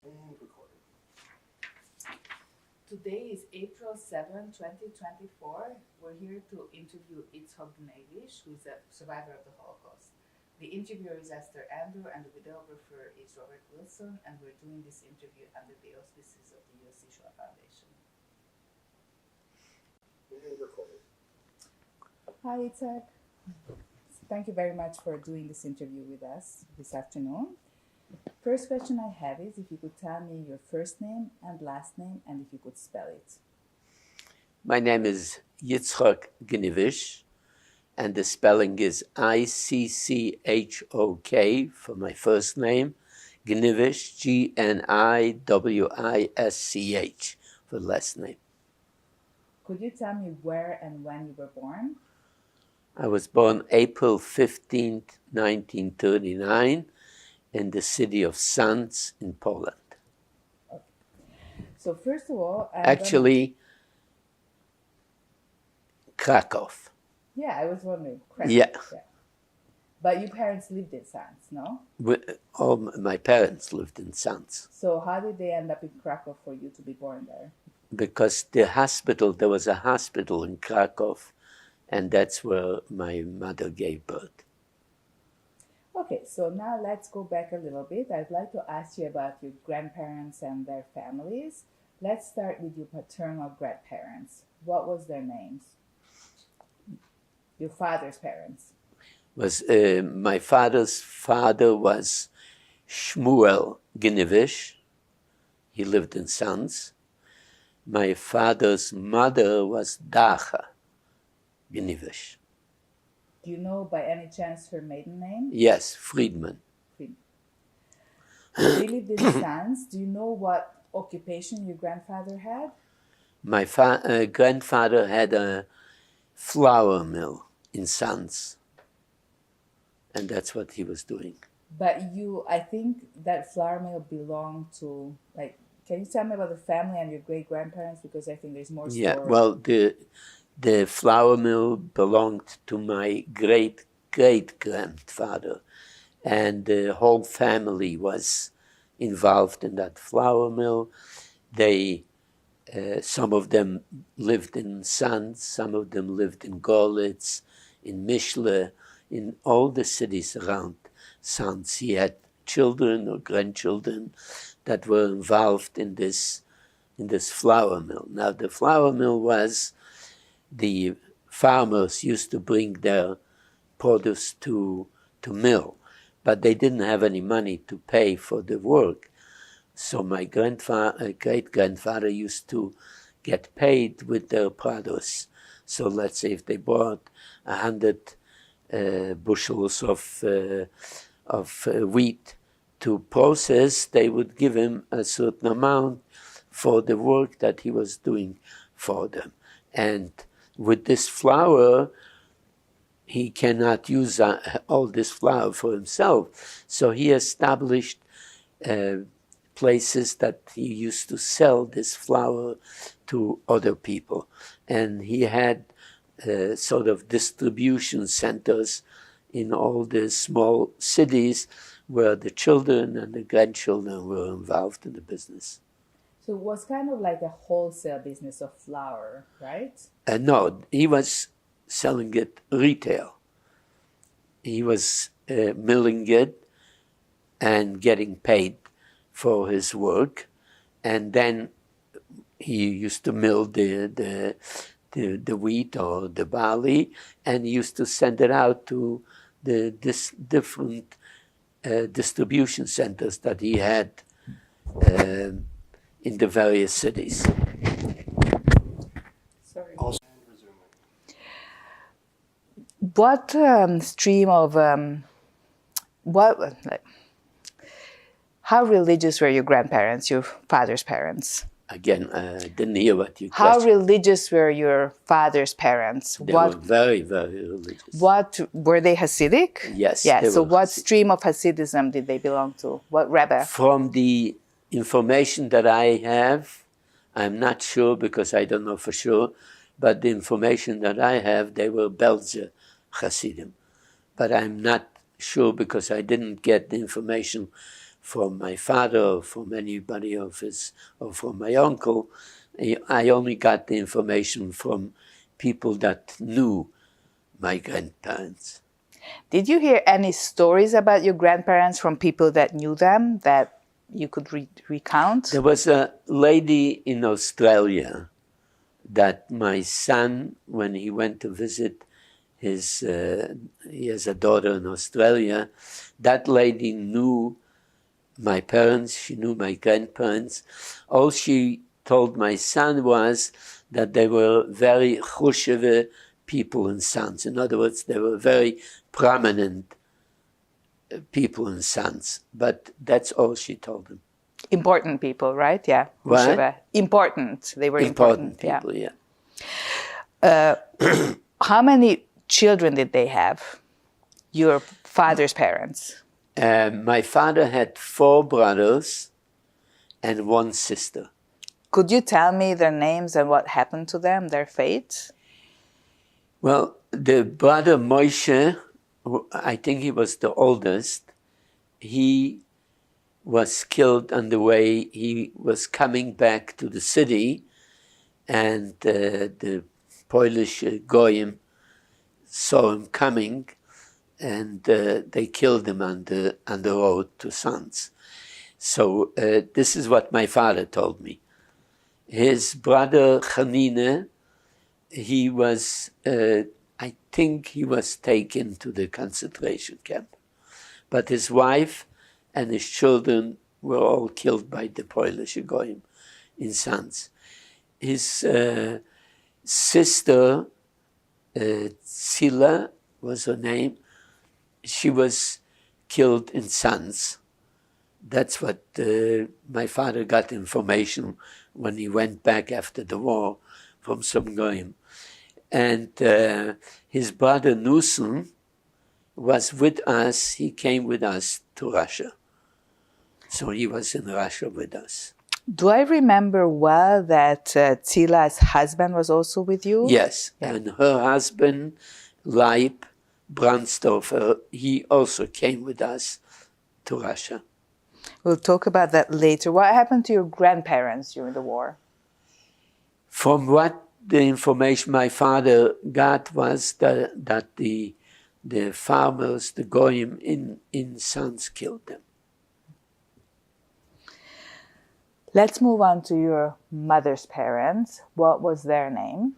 And recording. Today is April 7, 2024. We're here to interview Yitzhak Gnevish, who is a survivor of the Holocaust. The interviewer is Esther Andrew, and the videographer is Robert Wilson, and we're doing this interview under the auspices of the USC Shoah Foundation. And recording. Hi, Yitzhak. Thank you very much for doing this interview with us this afternoon. First question I have is if you could tell me your first name and last name, and if you could spell it. My name is Yitzhak Gnevish, and the spelling is Icchok for my first name, Gnevish, Gniwisch for the last name. Could you tell me where and when you were born? I was born April 15th, 1939, in the city of Sanz in Poland. Okay. So first of all, Actually, Krakow. Yeah, I was wondering. Correct. Yeah. But your parents lived in Sanz, no? All my parents lived in Sanz. So how did they end up in Krakow for you to be born there? Because there was a hospital in Krakow, and that's where my mother gave birth. Okay, so now let's go back a little bit. I'd like to ask you about your grandparents and their families. Let's start with your paternal grandparents. What was their names? Your father's parents. My father's father was Shmuel Gnevish. He lived in Sanz. My father's mother was Dacha Gnevish. Do you know by any chance her maiden name? Yes, Friedman. They lived in Sanz. Do you know what occupation your grandfather had? My grandfather had a flour mill in Sanz, and that's what he was doing. But I think that flour mill belonged to, can you tell me about the family and your great-grandparents? Because I think there's more stories. Yeah, well, the flour mill belonged to my great-great-grandfather, and the whole family was involved in that flour mill. Some of them lived in Sanz, some of them lived in Gorlitz, in Mishle, in all the cities around Sanz. He had children or grandchildren that were involved in this flour mill. Now, the flour mill was, the farmers used to bring their produce to mill, but they didn't have any money to pay for the work. So my great-grandfather used to get paid with their produce. So let's say if they bought 100 bushels of wheat to process, they would give him a certain amount for the work that he was doing for them. And with this flour, he cannot use all this flour for himself. So he established places that he used to sell this flour to other people. And he had sort of distribution centers in all the small cities where the children and the grandchildren were involved in the business. So it was kind of like a wholesale business of flour, right? No, he was selling it retail. He was milling it and getting paid for his work, and then he used to mill the wheat or the barley, and he used to send it out to the different distribution centers that he had in the various cities. Sorry. Also, and resuming. What stream of how religious were your grandparents, your father's parents? Again, I didn't hear what you How questioned. religious were your father's parents? They were very, very religious. What were they Hasidic? Yes. Yeah. they So were what Hasidic. stream of Hasidism did they belong to? What rebbe? From the information that I have, I'm not sure because I don't know for sure, but the information that I have, they were Belzer Hasidim. But I'm not sure because I didn't get the information from my father or from anybody of his, or from my uncle. I only got the information from people that knew my grandparents. Did you hear any stories about your grandparents from people that knew them that you could recount? There was a lady in Australia that my son, when he went to visit his, he has a daughter in Australia, that lady knew my parents, she knew my grandparents. All she told my son was that they were very Khusheve people in Sanz. In other words, they were very prominent people in Sanz. But that's all she told him. Important people, right? Yeah. What? Khusheve. Important. They were important. People, yeah. How many children did they have? Your father's parents? My father had 4 brothers and 1 sister. Could you tell me their names and what happened to them, their fate? Well, the brother Moshe, I think he was the oldest, he was killed on the way he was coming back to the city, and the Polish Goyim saw him coming, and they killed him on the road to Sanz. So this is what my father told me. His brother Hanine, he was, I think he was taken to the concentration camp. But his wife and his children were all killed by the Polish Goyim in Sanz. His sister, Zila was her name, she was killed in Sanz. That's what my father got information when he went back after the war from some Goyim. And his brother Nusen was with us, he came with us to Russia. So he was in Russia with us. Do I remember well that Zila's husband was also with you? Yes, Yeah. and her husband, Leib Brandstoffer, he also came with us to Russia. We'll talk about that later. What happened to your grandparents during the war? From what the information my father got was that the farmers, the Goyim in Sanz killed them. Let's move on to your mother's parents. What was their name?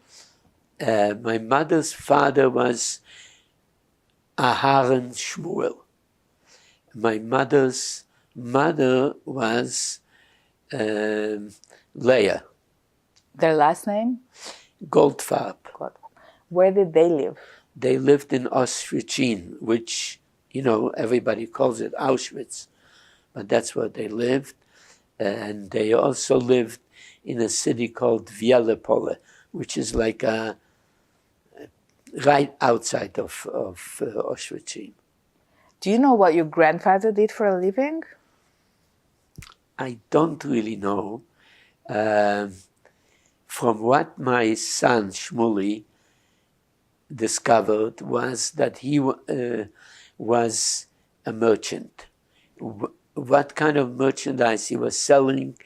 My mother's father was Aharon Shmuel. My mother's mother was Leah Their last name? Goldfarb. God. Where did they live? They lived in Auschwitz, which, you know, everybody calls it Auschwitz, but that's where they lived. And they also lived in a city called Vielepole, which is like right outside of Auschwitz. Do you know what your grandfather did for a living? I don't really know. From what my son Shmuley discovered was that he was a merchant. What kind of merchandise he was selling,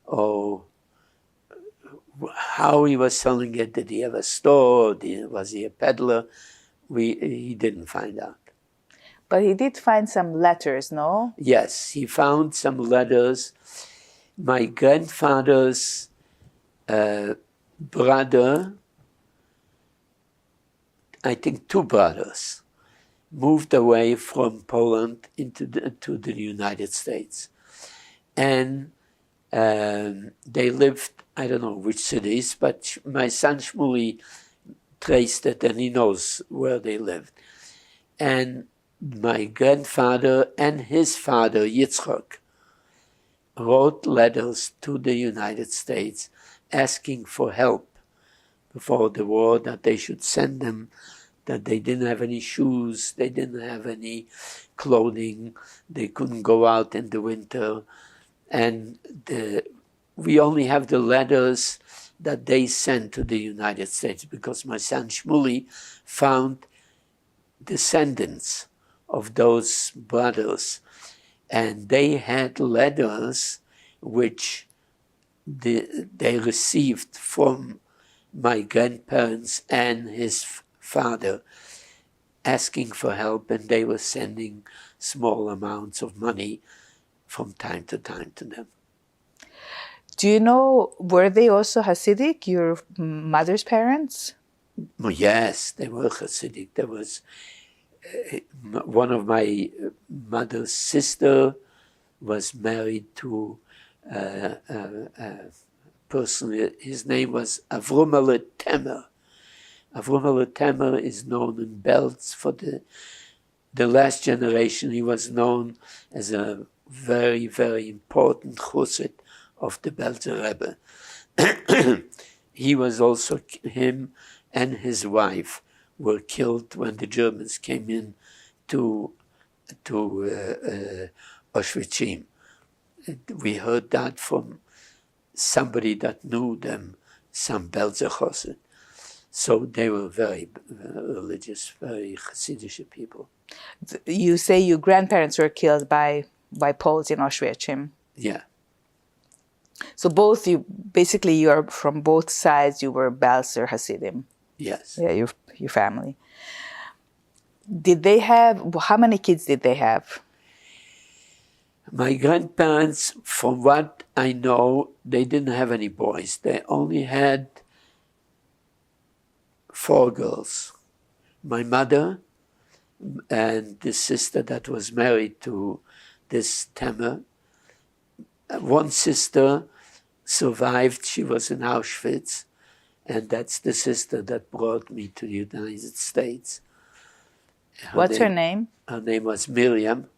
or how he was selling it, did he have a store, was he a peddler? He didn't find out. But he did find some letters, no? Yes, he found some letters. My grandfather's brother, I think 2 brothers, moved away from Poland to the United States. And they lived, I don't know which cities, but my son Shmuley traced it and he knows where they lived. And my grandfather and his father, Yitzchak, wrote letters to the United States asking for help before the war, that they should send them, that they didn't have any shoes, they didn't have any clothing, they couldn't go out in the winter. And we only have the letters that they sent to the United States, because my son Shmuley found descendants of those brothers and they had letters which they received from my grandparents and his father asking for help, and they were sending small amounts of money from time to them. Do you know, were they also Hasidic, your mother's parents? Yes, they were Hasidic. There was one of my mother's sister was married to a person. His name was Avrumele Temer. Avrumele Temer is known in Belz for the last generation. He was known as a very, very important chassid of the Belzer Rebbe. He was also, him and his wife were killed when the Germans came in to Auschwitz. We heard that from somebody that knew them, some Belzer chassid. So they were very religious, very Hasidic people. You say your grandparents were killed by Poles in Auschwitz. Yeah. So both you, basically you are from both sides, you were Belzer Hasidim. Yes. Yeah, your family. Did they have, how many kids did they have? My grandparents, from what I know, they didn't have any boys. They only had 4 girls. My mother and the sister that was married to this Temer. One sister survived, she was in Auschwitz, and that's the sister that brought me to the United States. What's her name? Her name was Miriam.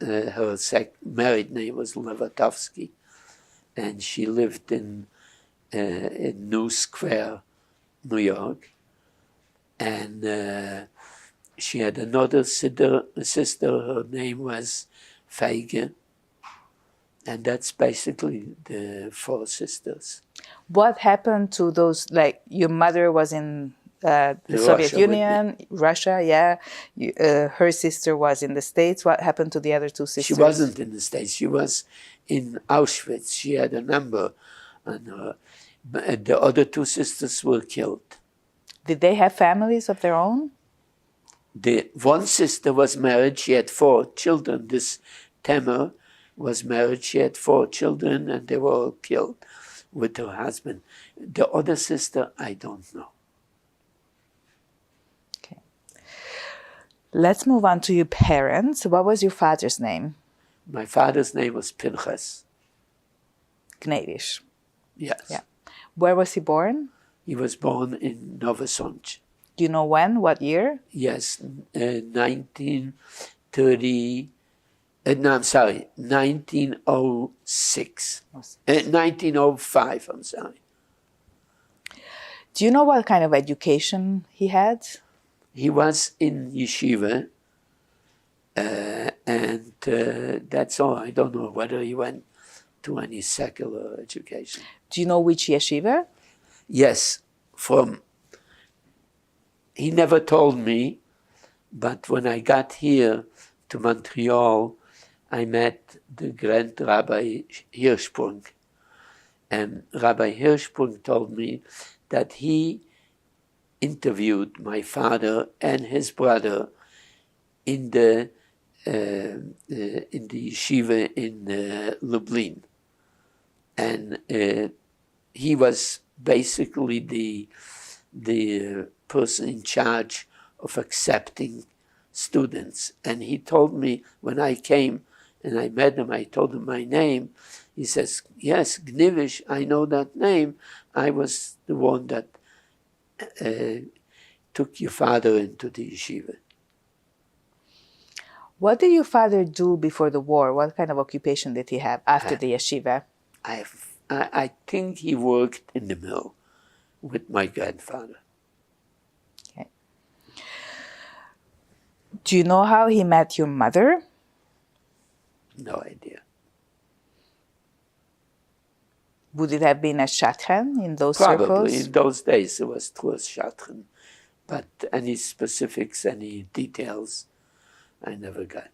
Her married name was Levatovsky, and she lived in New Square, New York. And she had another sister, her name was Feige. And that's basically the 4 sisters. What happened to those, like your mother was in the Soviet Union, Russia, yeah. Her sister was in the States. What happened to the other 2 sisters? She wasn't in the States. She was in Auschwitz. She had a number on her. But the other 2 sisters were killed. Did they have families of their own? The one sister was married. She had 4 children. This Temer was married. She had 4 children, and they were all killed with her husband. The other sister, I don't know. Okay. Let's move on to your parents. What was your father's name? My father's name was Pinchas. Gneidish. Yes. Yeah. Where was he born? He was born in Novosonch. Do you know when? What year? Yes, 1930. No, I'm sorry, 1906. 1905, I'm sorry. Do you know what kind of education he had? He was in yeshiva, and that's all. I don't know whether he went to any secular education. Do you know which yeshiva? Yes, he never told me, but when I got here to Montreal, I met the Grand Rabbi Hirschsprung. And Rabbi Hirschsprung told me that he interviewed my father and his brother in the yeshiva in Lublin. And he was basically the person in charge of accepting students. And he told me when I came and I met him, I told him my name. He says, yes, Gnivish, I know that name. I was the one that took your father into the yeshiva. What did your father do before the war? What kind of occupation did he have after the yeshiva? I think he worked in the mill with my grandfather. Okay. Do you know how he met your mother? No idea. Would it have been at Shadchan in those Probably. circles? In those days it was towards Shadchan. But any specifics, any details, I never got.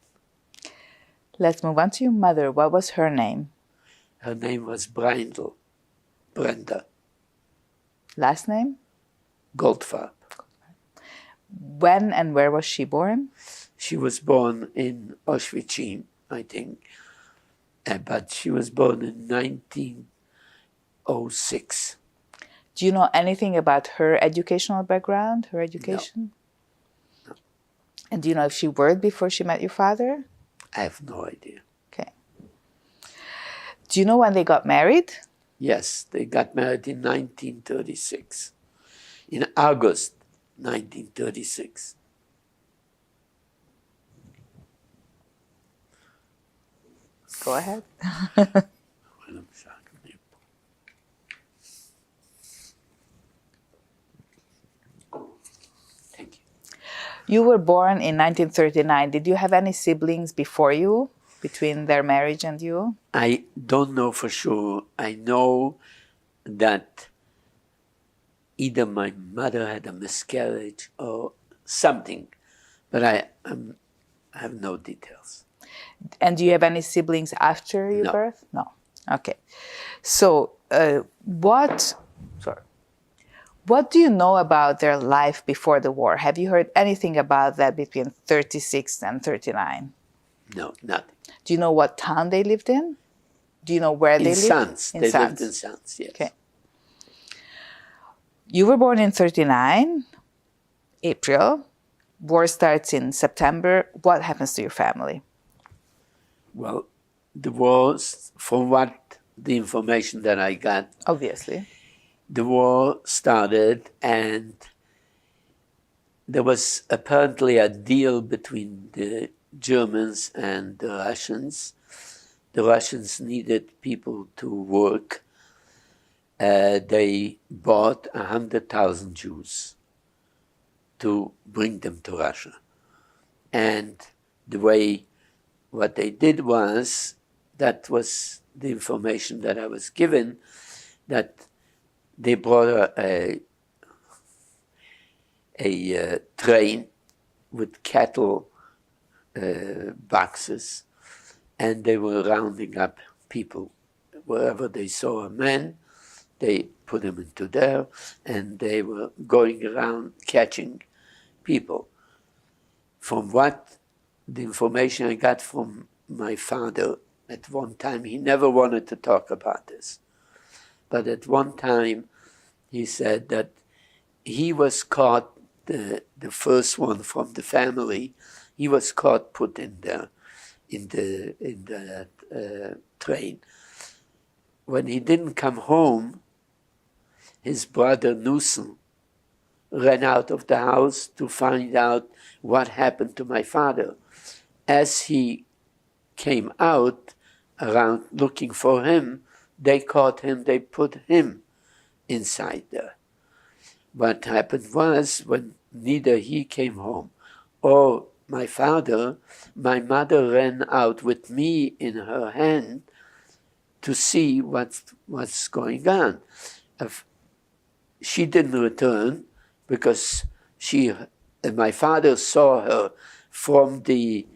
Let's move on to your mother. What was her name? Her name was Brindle, Brenda Last name? Goldfarb. When and where was she born? She was born in Auschwitz, I think, but she was born in 1906. Do you know anything about her educational background, her education? No. And do you know if she worked before she met your father? I have no idea. Okay. Do you know when they got married? Yes, they got married in 1936, in August 1936. Go ahead. Thank you. You were born in 1939. Did you have any siblings before you, between their marriage and you? I don't know for sure. I know that either my mother had a miscarriage or something, but I have no details. And do you have any siblings after your No. birth? No. Okay. So, what do you know about their life before the war? Have you heard anything about that between 36 and 39? No, nothing. Do you know what town they lived in? Do you know where they In lived? Sants. They lived Sants. in Sants, yes. Okay. You were born in 39, April. War starts in September. What happens to your family? Well, the war, from what the information that I got, Obviously. the war started and there was apparently a deal between the Germans and the Russians. The Russians needed people to work. They bought 100,000 Jews to bring them to Russia. And what they did was, that was the information that I was given, that they brought a train with cattle boxes, and they were rounding up people. Wherever they saw a man, they put him into there, and they were going around catching people. From what the information I got from my father, at one time, he never wanted to talk about this. But at one time, he said that he was caught, the first one from the family, he was caught, put in the train. When he didn't come home, his brother Newsom ran out of the house to find out what happened to my father. As he came out around looking for him, they caught him, they put him inside there. What happened was, when neither he came home or my father, my mother ran out with me in her hand to see what's going on. She didn't return because my father saw her from in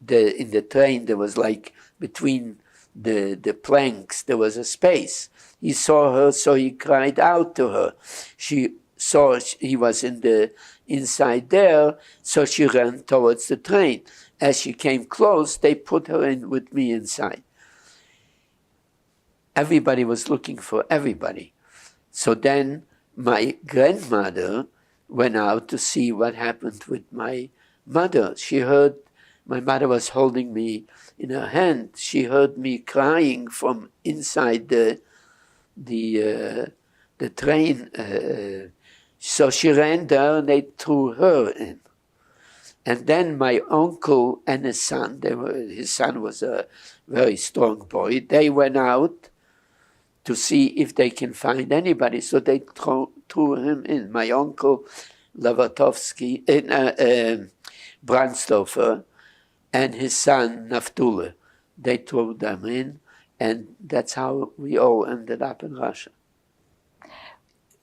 the train. There was like between the planks, there was a space. He saw her, so he cried out to her. She saw he was inside there, so she ran towards the train. As she came close, they put her in with me inside. Everybody was looking for everybody. So then my grandmother went out to see what happened with my mother. She heard my mother was holding me in her hand. She heard me crying from inside the train. So she ran there and they threw her in. And then my uncle and his son, his son was a very strong boy, they went out to see if they can find anybody. So they threw him in. My uncle, Levatovsky, Brandstofer, and his son, Naftule, they threw them in, and that's how we all ended up in Russia.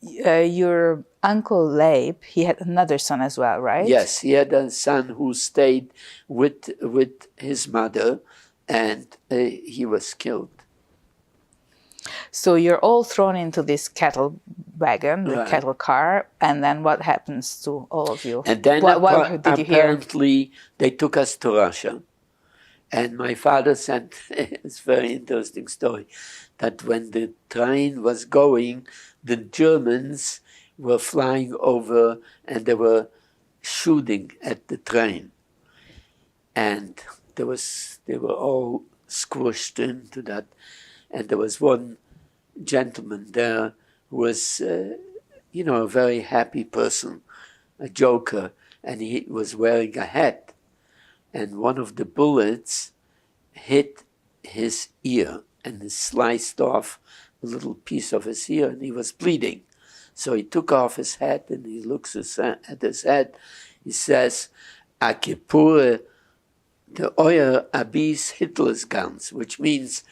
your uncle Leib, he had another son as well, right? Yes, he had a son who stayed with his mother, and he was killed. So you're all thrown into this cattle wagon, the Right. cattle car, and then what happens to all of you? And then what did you hear? apparently they took us to Russia. And my father said, it's a very interesting story, that when the train was going, the Germans were flying over and they were shooting at the train. And they were all squished into that. And there was one gentleman there who was, a very happy person, a joker, and he was wearing a hat. And one of the bullets hit his ear and it sliced off a little piece of his ear, and he was bleeding. So he took off his hat and he looks at his head. He says, "Akipure the euer Abis Hitler's guns," which means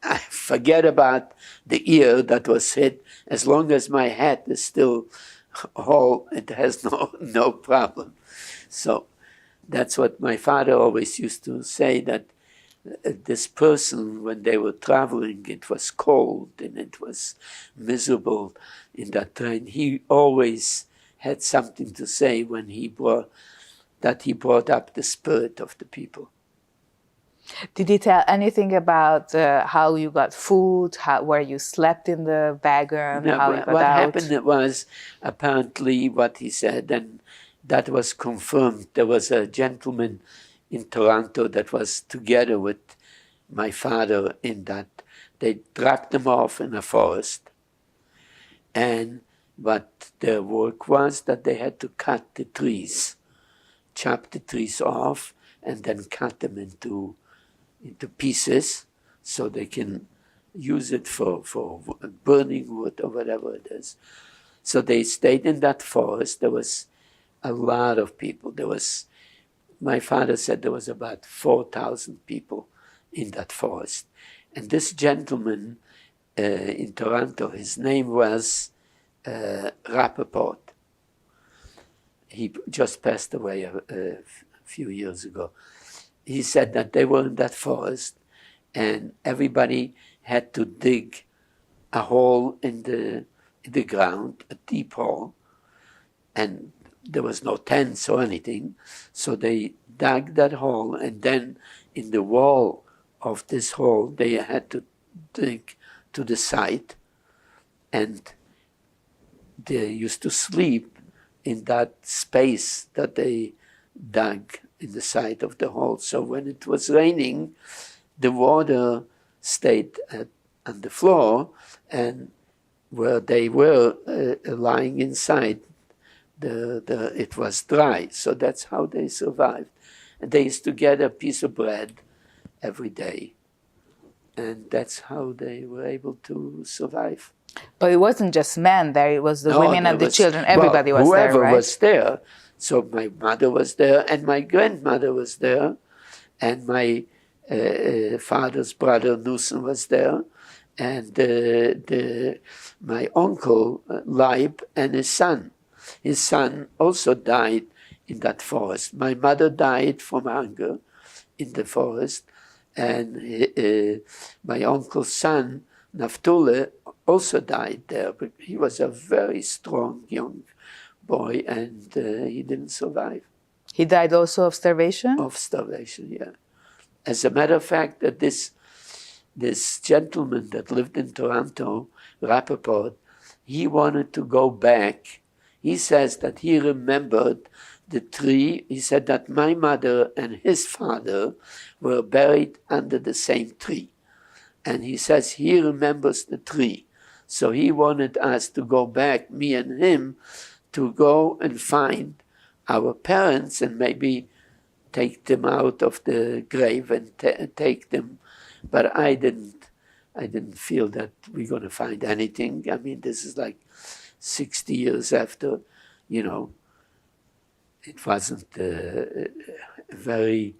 I forget about the ear that was hit. As long as my hat is still whole, it has no problem. So that's what my father always used to say, that this person, when they were traveling, it was cold and it was miserable in that train. He always had something to say when he brought up the spirit of the people. Did he tell anything about how you got food, where you slept in the wagon, No, how you got what out? happened was apparently what he said, and that was confirmed. There was a gentleman in Toronto that was together with my father in that. They dropped them off in a forest. And what their work was that they had to cut the trees, chop the trees off, and then cut them into pieces so they can use it for burning wood or whatever it is. So they stayed in that forest. There was a lot of people. My father said there was about 4,000 people in that forest. And this gentleman in Toronto, his name was Rappaport. He just passed away a few years ago. He said that they were in that forest and everybody had to dig a hole in the ground, a deep hole, and there was no tents or anything. So they dug that hole, and then in the wall of this hole, they had to dig to the side, and they used to sleep in that space that they dug in the side of the hole. So when it was raining, the water stayed on the floor, and where they were lying inside, it was dry. So that's how they survived. And they used to get a piece of bread every day. And that's how they were able to survive. But it wasn't just men there, it was the women and the children, everybody was there, right? Whoever was there. So my mother was there, and my grandmother was there, and my father's brother Newsom was there, and my uncle Leib and his son. His son also died in that forest. My mother died from hunger in the forest, and my uncle's son, Naftule, also died there. But he was a very strong young boy, and he didn't survive. He died also of starvation? Of starvation, yeah. As a matter of fact, that this gentleman that lived in Toronto, Rappaport, he wanted to go back. He says that he remembered the tree. He said that my mother and his father were buried under the same tree. And he says he remembers the tree. So he wanted us to go back, me and him, to go and find our parents and maybe take them out of the grave and take them. But I didn't feel that we're going to find anything. I mean, this is like 60 years after, it wasn't a very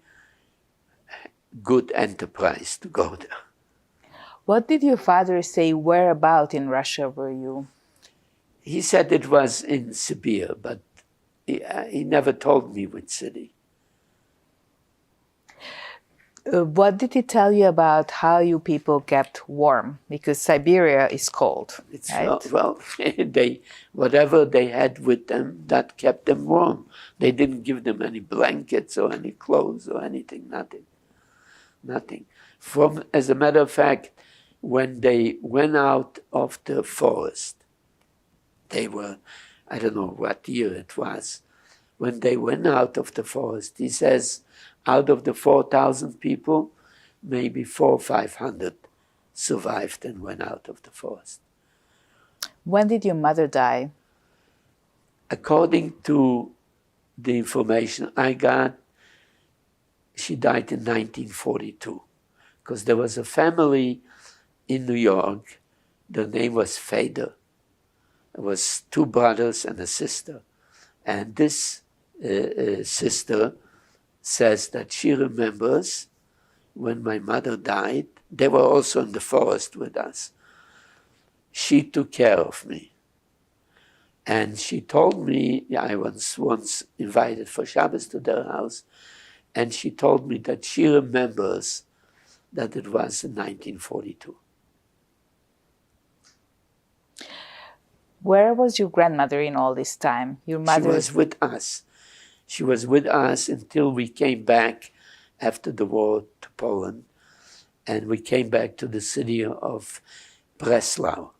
good enterprise to go there. What did your father say? Where about in Russia were you? He said it was in Sibir, but he never told me which city. What did he tell you about how you people kept warm? Because Siberia is cold, It's right? well, whatever they had with them, that kept them warm. They didn't give them any blankets or any clothes or anything, nothing. As a matter of fact, when they went out of the forest, they were, I don't know what year it was, when they went out of the forest, he says, out of the 4,000 people, maybe 400 or 500 survived and went out of the forest. When did your mother die? According to the information I got, she died in 1942, because there was a family in New York. Their name was Feder. It was 2 brothers and a sister. And this sister says that she remembers when my mother died, they were also in the forest with us. She took care of me. And she told me, I was once invited for Shabbos to their house, and she told me that she remembers that it was in 1942. Where was your grandmother in all this time? Your mother? She was with us. She was with us until we came back after the war to Poland, and we came back to the city of Breslau.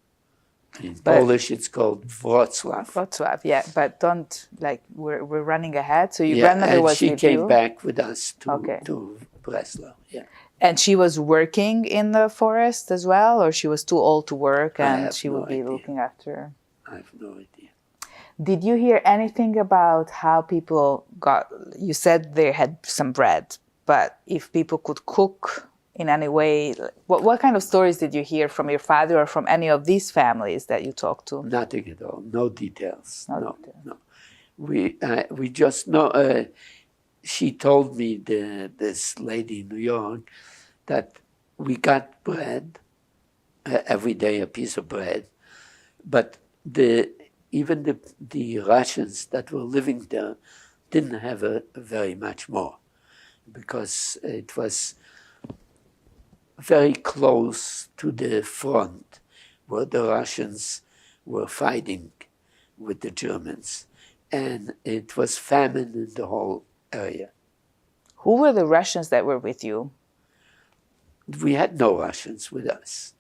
In Polish, it's called Wrocław. Wrocław, yeah, but don't, like, we're running ahead. So your grandmother was with you? And she came back with us to Breslau, yeah. And she was working in the forest as well, or she was too old to work and she would be looking after? I have no idea. Did you hear anything about how people got, you said they had some bread, but if people could cook in any way, what kind of stories did you hear from your father or from any of these families that you talked to? Nothing at all, no details. No. We just know, she told me, this lady in New York, that we got bread, every day a piece of bread, but even the Russians that were living there didn't have very much more, because it was very close to the front where the Russians were fighting with the Germans, and it was famine in the whole area. Who were the Russians that were with you? We had no Russians with us.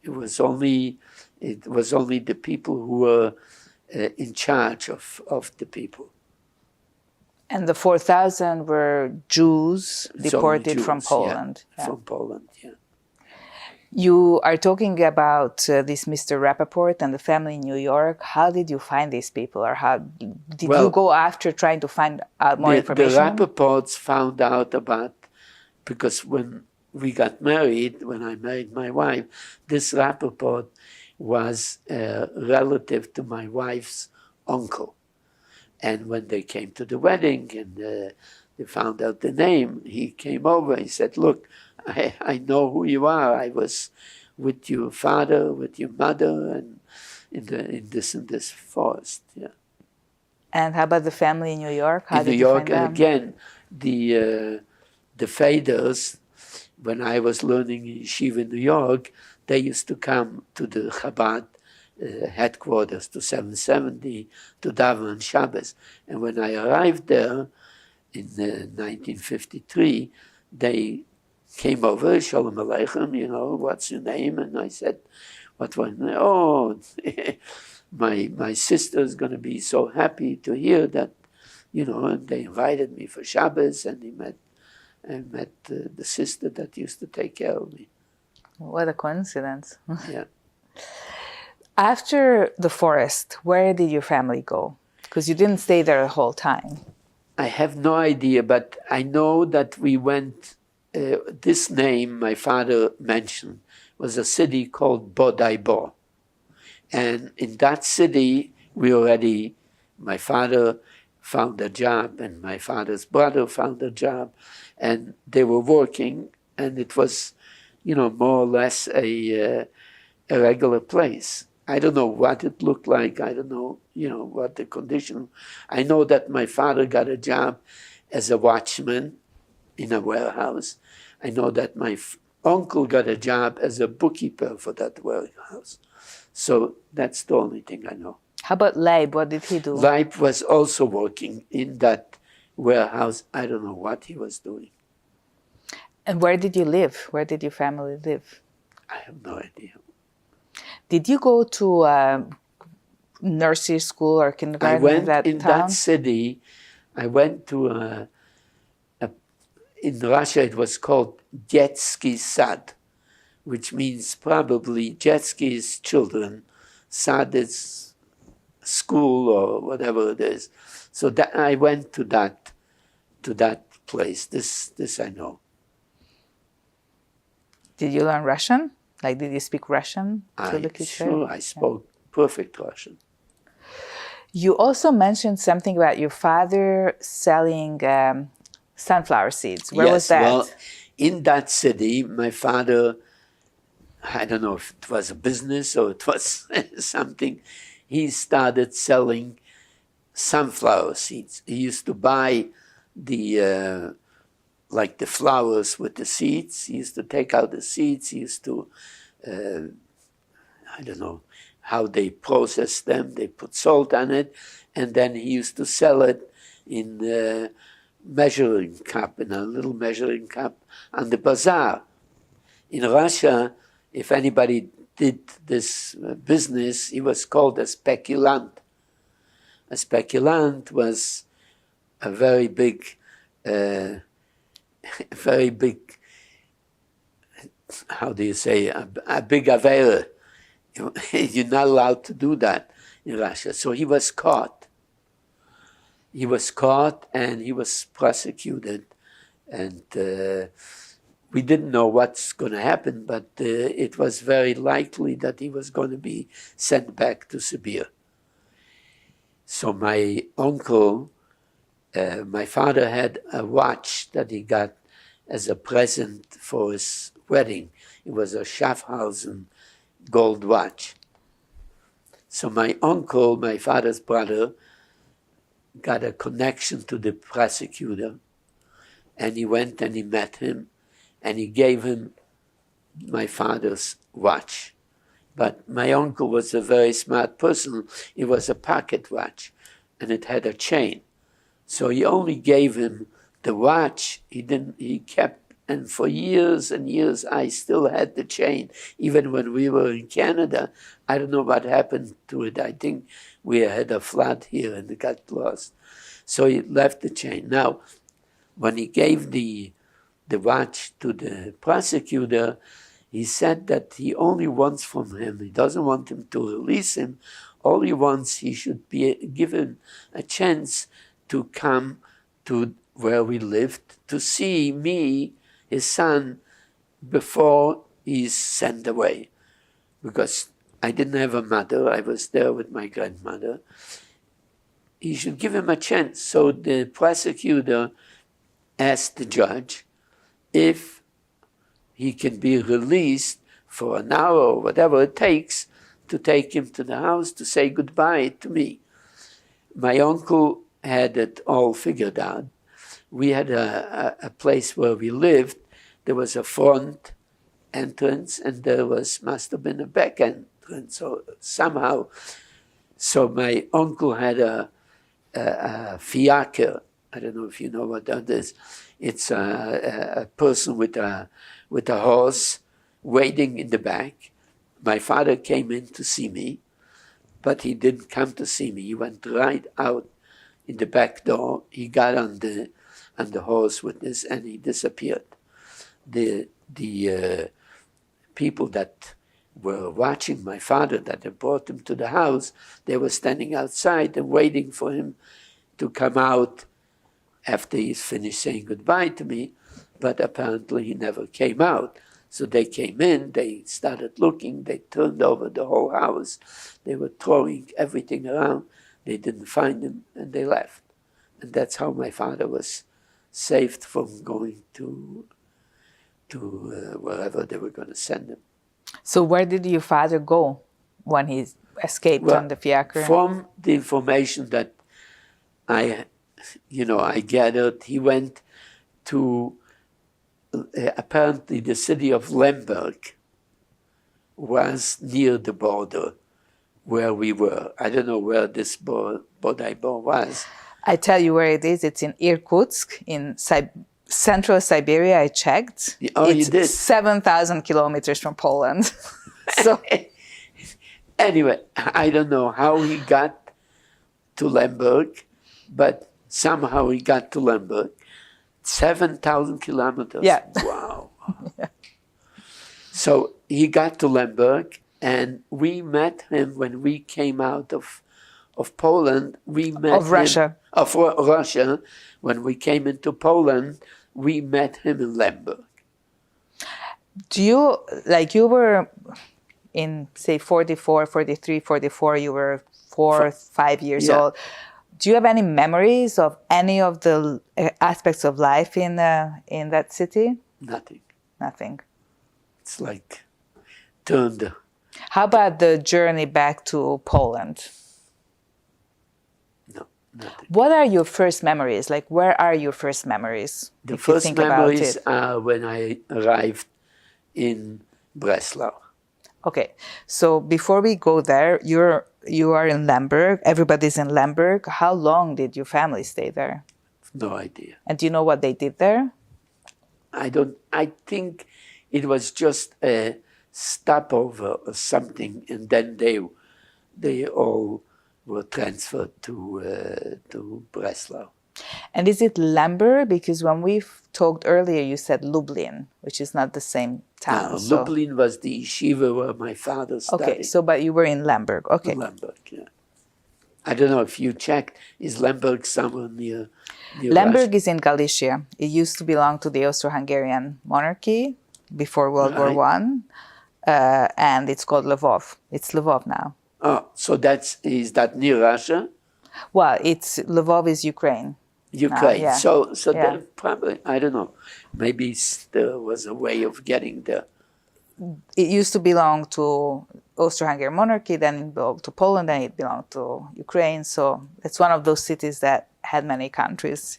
It was only the people who were in charge of the people. And the 4,000 were Jews deported from Poland. Yeah, from Poland, yeah. You are talking about this Mr. Rappaport and the family in New York. How did you find these people, or how did you go after trying to find out more information? The Rappaports found out about, because when we got married, when I married my wife, this Rappaport was a relative to my wife's uncle. And when they came to the wedding and they found out the name, he came over. He said, "Look, I know who you are. I was with your father, with your mother, and in this forest." Yeah. And how about the family in New York? How in New York, again, the Feders, when I was learning in Yeshiva in New York, they used to come to the Chabad headquarters, to 770, to daven Shabbos. And when I arrived there in 1953, they came over, Shalom Aleichem, what's your name? And I said, what was my name? Oh, my sister's going to be so happy to hear that, and they invited me for Shabbos, and I met the sister that used to take care of me. What a coincidence. Yeah. After the forest, where did your family go? Because you didn't stay there the whole time. I have no idea, but I know that we went, this name my father mentioned was a city called Bodai Bo. And in that city, my father found a job, and my father's brother found a job, and they were working, and it was, more or less a regular place. I don't know what it looked like. I don't know, what the condition. I know that my father got a job as a watchman in a warehouse. I know that my uncle got a job as a bookkeeper for that warehouse. So that's the only thing I know. How about Leib? What did he do? Leib was also working in that warehouse. I don't know what he was doing. And where did you live? Where did your family live? I have no idea. Did you go to nursery school or I kindergarten went in that in town? that city. I went to in Russia it was called Детский Sad, which means probably Детский is children, Sad is school or whatever it is. So that I went to that place. This I know. Did you learn Russian? Like, did you speak Russian to the kids there? Sure, I spoke perfect Russian. You also mentioned something about your father selling sunflower seeds. Where was that? Well, in that city, my father, I don't know if it was a business or it was something, he started selling sunflower seeds. He used to buy the like the flowers with the seeds. He used to take out the seeds. He used to, I don't know how they process them. They put salt on it, and then he used to sell it in a measuring cup, in a little measuring cup on the bazaar. In Russia, if anybody did this business, he was called a speculant. A speculant was a very big, how do you say, a big avera. You're not allowed to do that in Russia. So he was caught. He was caught and he was prosecuted. And we didn't know what's going to happen, but it was very likely that he was going to be sent back to Siberia. So my uncle, my father had a watch that he got as a present for his wedding. It was a Schaffhausen gold watch. So my uncle, my father's brother, got a connection to the prosecutor, and he went and he met him, and he gave him my father's watch. But my uncle was a very smart person. It was a pocket watch, and it had a chain. So he only gave him the watch. He kept, and for years and years, I still had the chain. Even when we were in Canada, I don't know what happened to it. I think we had a flood here and it got lost. So he left the chain. Now, when he gave the watch to the prosecutor, he said that he only wants from him, he doesn't want him to release him, all he wants, he should be given a chance to come to where we lived, to see me, his son, before he's sent away. Because I didn't have a mother, I was there with my grandmother. He should give him a chance. So the prosecutor asked the judge if he can be released for an hour or whatever it takes to take him to the house to say goodbye to me. My uncle had it all figured out. We had a place where we lived. There was a front entrance and there must have been a back entrance. So somehow, my uncle had a fiacre. I don't know if you know what that is. It's a person with a horse waiting in the back. My father came in to see me, but he didn't come to see me. He went right out in the back door. He got on the horse with this, and he disappeared. The people that were watching my father, that had brought him to the house, they were standing outside and waiting for him to come out after he's finished saying goodbye to me, but apparently he never came out. So they came in, they started looking, they turned over the whole house, they were throwing everything around, they didn't find him, and they left. And that's how my father was saved from going to wherever they were going to send him. So where did your father go when he escaped Well, on the fiacre? From the information that I gathered, he went to apparently the city of Lemberg was near the border where we were. I don't know where this Bodai was. I tell you where it is. It's in Irkutsk, in central Siberia. I checked. Oh, it's you did? 7,000 kilometers from Poland. So Anyway, I don't know how he got to Lemberg, but somehow he got to Lemberg. 7,000 kilometers. Yeah. Wow. So he got to Lemberg, and we met him when we came out of Poland. We met Of Russia. Russia. When we came into Poland, we met him in Lemberg. do you, like you were in, say, 44, 43, 44, you were 4 or 5 years Yeah. old. Do you have any memories of any of the aspects of life in that city? Nothing. Nothing. It's like turned. How about the journey back to Poland? No, nothing. What are your first memories? Like, where are your first memories? The if you first think about memories it? are when I arrived in Breslau. Okay, so before we go there, you are in Lemberg. Everybody's in Lemberg. How long did your family stay there? No idea. And do you know what they did there? I think it was just a stopover or something, and then they all were transferred to Breslau. And is it Lemberg? Because when we talked earlier, you said Lublin, which is not the same town. No, so- Lublin was the yeshiva where my father studied. Okay, so but you were in Lemberg. Okay. Lemberg, yeah. I don't know if you checked. Is Lemberg somewhere near Lemberg Russia? is in Galicia. It used to belong to the Austro-Hungarian monarchy before World War One, and it's called Lvov. It's Lvov now. Oh, so is that near Russia? Well, Lvov is Ukraine. Ukraine. yeah. So Yeah. then probably, I don't know. Maybe there was a way of getting there. It used to belong to Austro-Hungarian monarchy, then it belonged to Poland, then it belonged to Ukraine. So it's one of those cities that had many countries.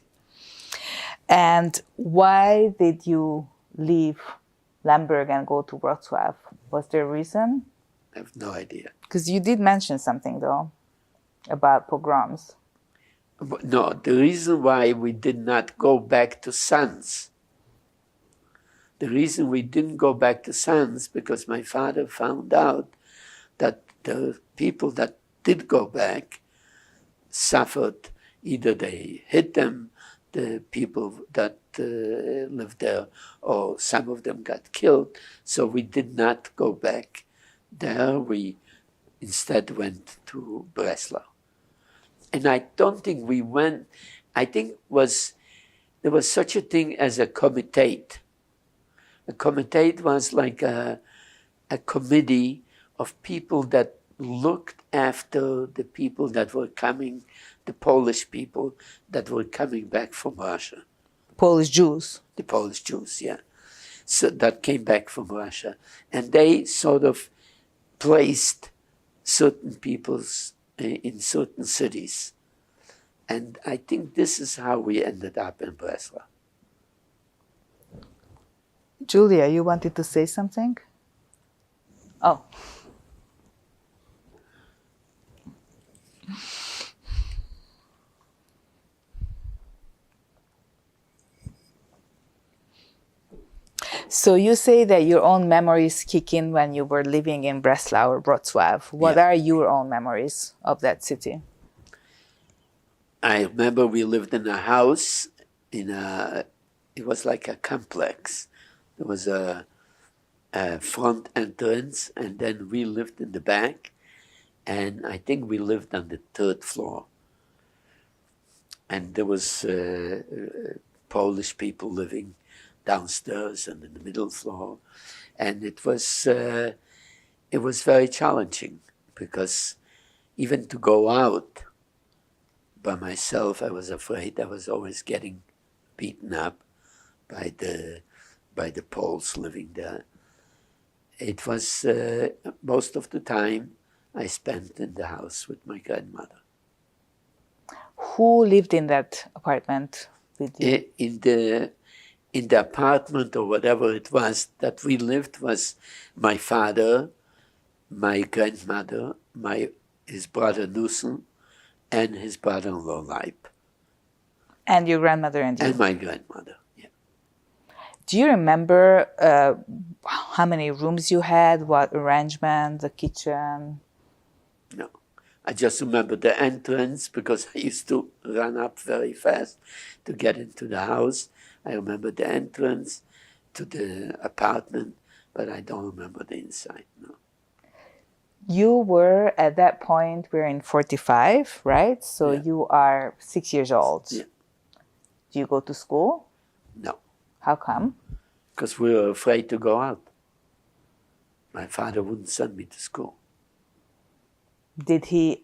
And why did you leave Lemberg and go to Wrocław? Was there a reason? I have no idea. Because you did mention something, though, about pogroms. But no, the reason why we did not go back to Sants, the reason we didn't go back to Sants, because my father found out that the people that did go back suffered. Either they hit them, the people that lived there, or some of them got killed. So we did not go back there. We instead went to Breslau. And I don't think we went, I think there was such a thing as a comitate. A comitate was like a committee of people that looked after the people that were coming, the Polish people that were coming back from Russia. Polish Jews. The Polish Jews, yeah. So that came back from Russia. And they sort of placed certain peoples in certain cities. And I think this is how we ended up in Breslau. Julia, you wanted to say something? Oh. So you say that your own memories kick in when you were living in Breslau or Wrocław. What Yeah. are your own memories of that city? I remember we lived in a house it was like a complex. There was a front entrance, and then we lived in the back, and I think we lived on the 3rd floor. And there was Polish people living downstairs and in the middle floor, and it was very challenging because even to go out by myself, I was afraid. I was always getting beaten up by the Poles living there. It was most of the time I spent in the house with my grandmother. Who lived in that apartment with you? In the apartment or whatever it was that we lived was my father, my grandmother, his brother Nussen, and his brother-in-law Leib. And your grandmother and you? And my grandmother, yeah. Do you remember how many rooms you had, what arrangement, the kitchen? No. I just remember the entrance because I used to run up very fast to get into the house. I remember the entrance to the apartment, but I don't remember the inside, no. You were, at that point, we're in 45, right? So Yeah. you are 6 years old. Yeah. Do you go to school? No, How come? because we were afraid to go out. My father wouldn't send me to school. Did he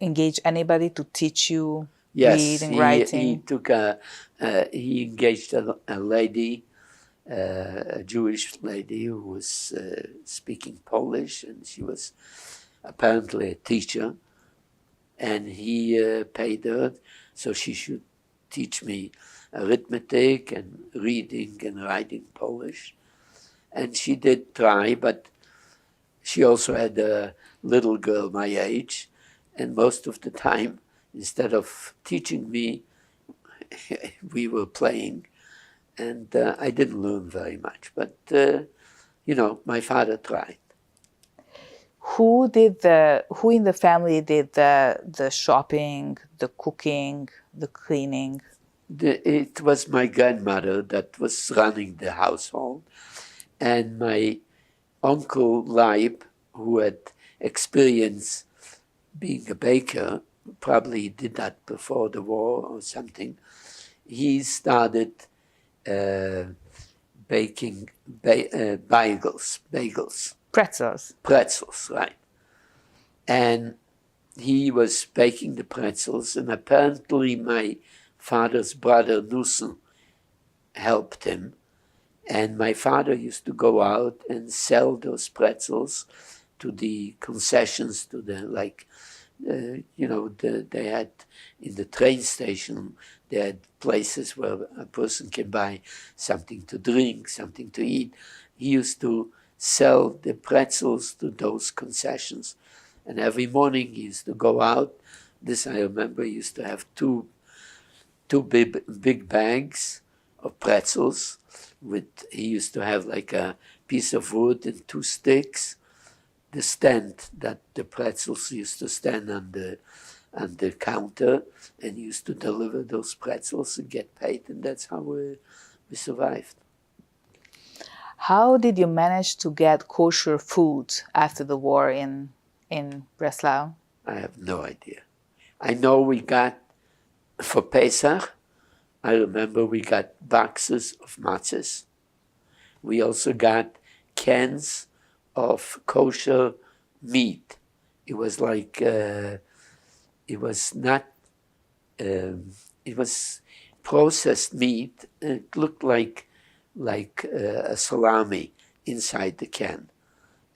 engage anybody to teach you Yes, reading, writing? he engaged a lady, a Jewish lady who was speaking Polish, and she was apparently a teacher, and he paid her so she should teach me arithmetic and reading and writing Polish. And she did try, but she also had a little girl my age, and most of the time, instead of teaching me, we were playing, and I didn't learn very much. But, my father tried. Who in the family did the shopping, the cooking, the cleaning? It was my grandmother that was running the household, and my uncle Leib, who had experience being a baker, probably did that before the war or something. He started baking bagels. Pretzels. Right. And he was baking the pretzels, and apparently my father's brother Nussen helped him. And my father used to go out and sell those pretzels to the concessions, to the, they had in the train station, they had places where a person can buy something to drink, something to eat. He used to sell the pretzels to those concessions. And every morning he used to go out. This I remember, he used to have two big bags of pretzels. He used to have like a piece of wood and 2 sticks. The stand that the pretzels used to stand on the counter, and he used to deliver those pretzels and get paid, and that's how we survived. How did you manage to get kosher food after the war in Breslau? I have no idea. I know we got, for Pesach, I remember we got boxes of matzahs. We also got cans of kosher meat. It was like, it was processed meat. It looked like a salami inside the can.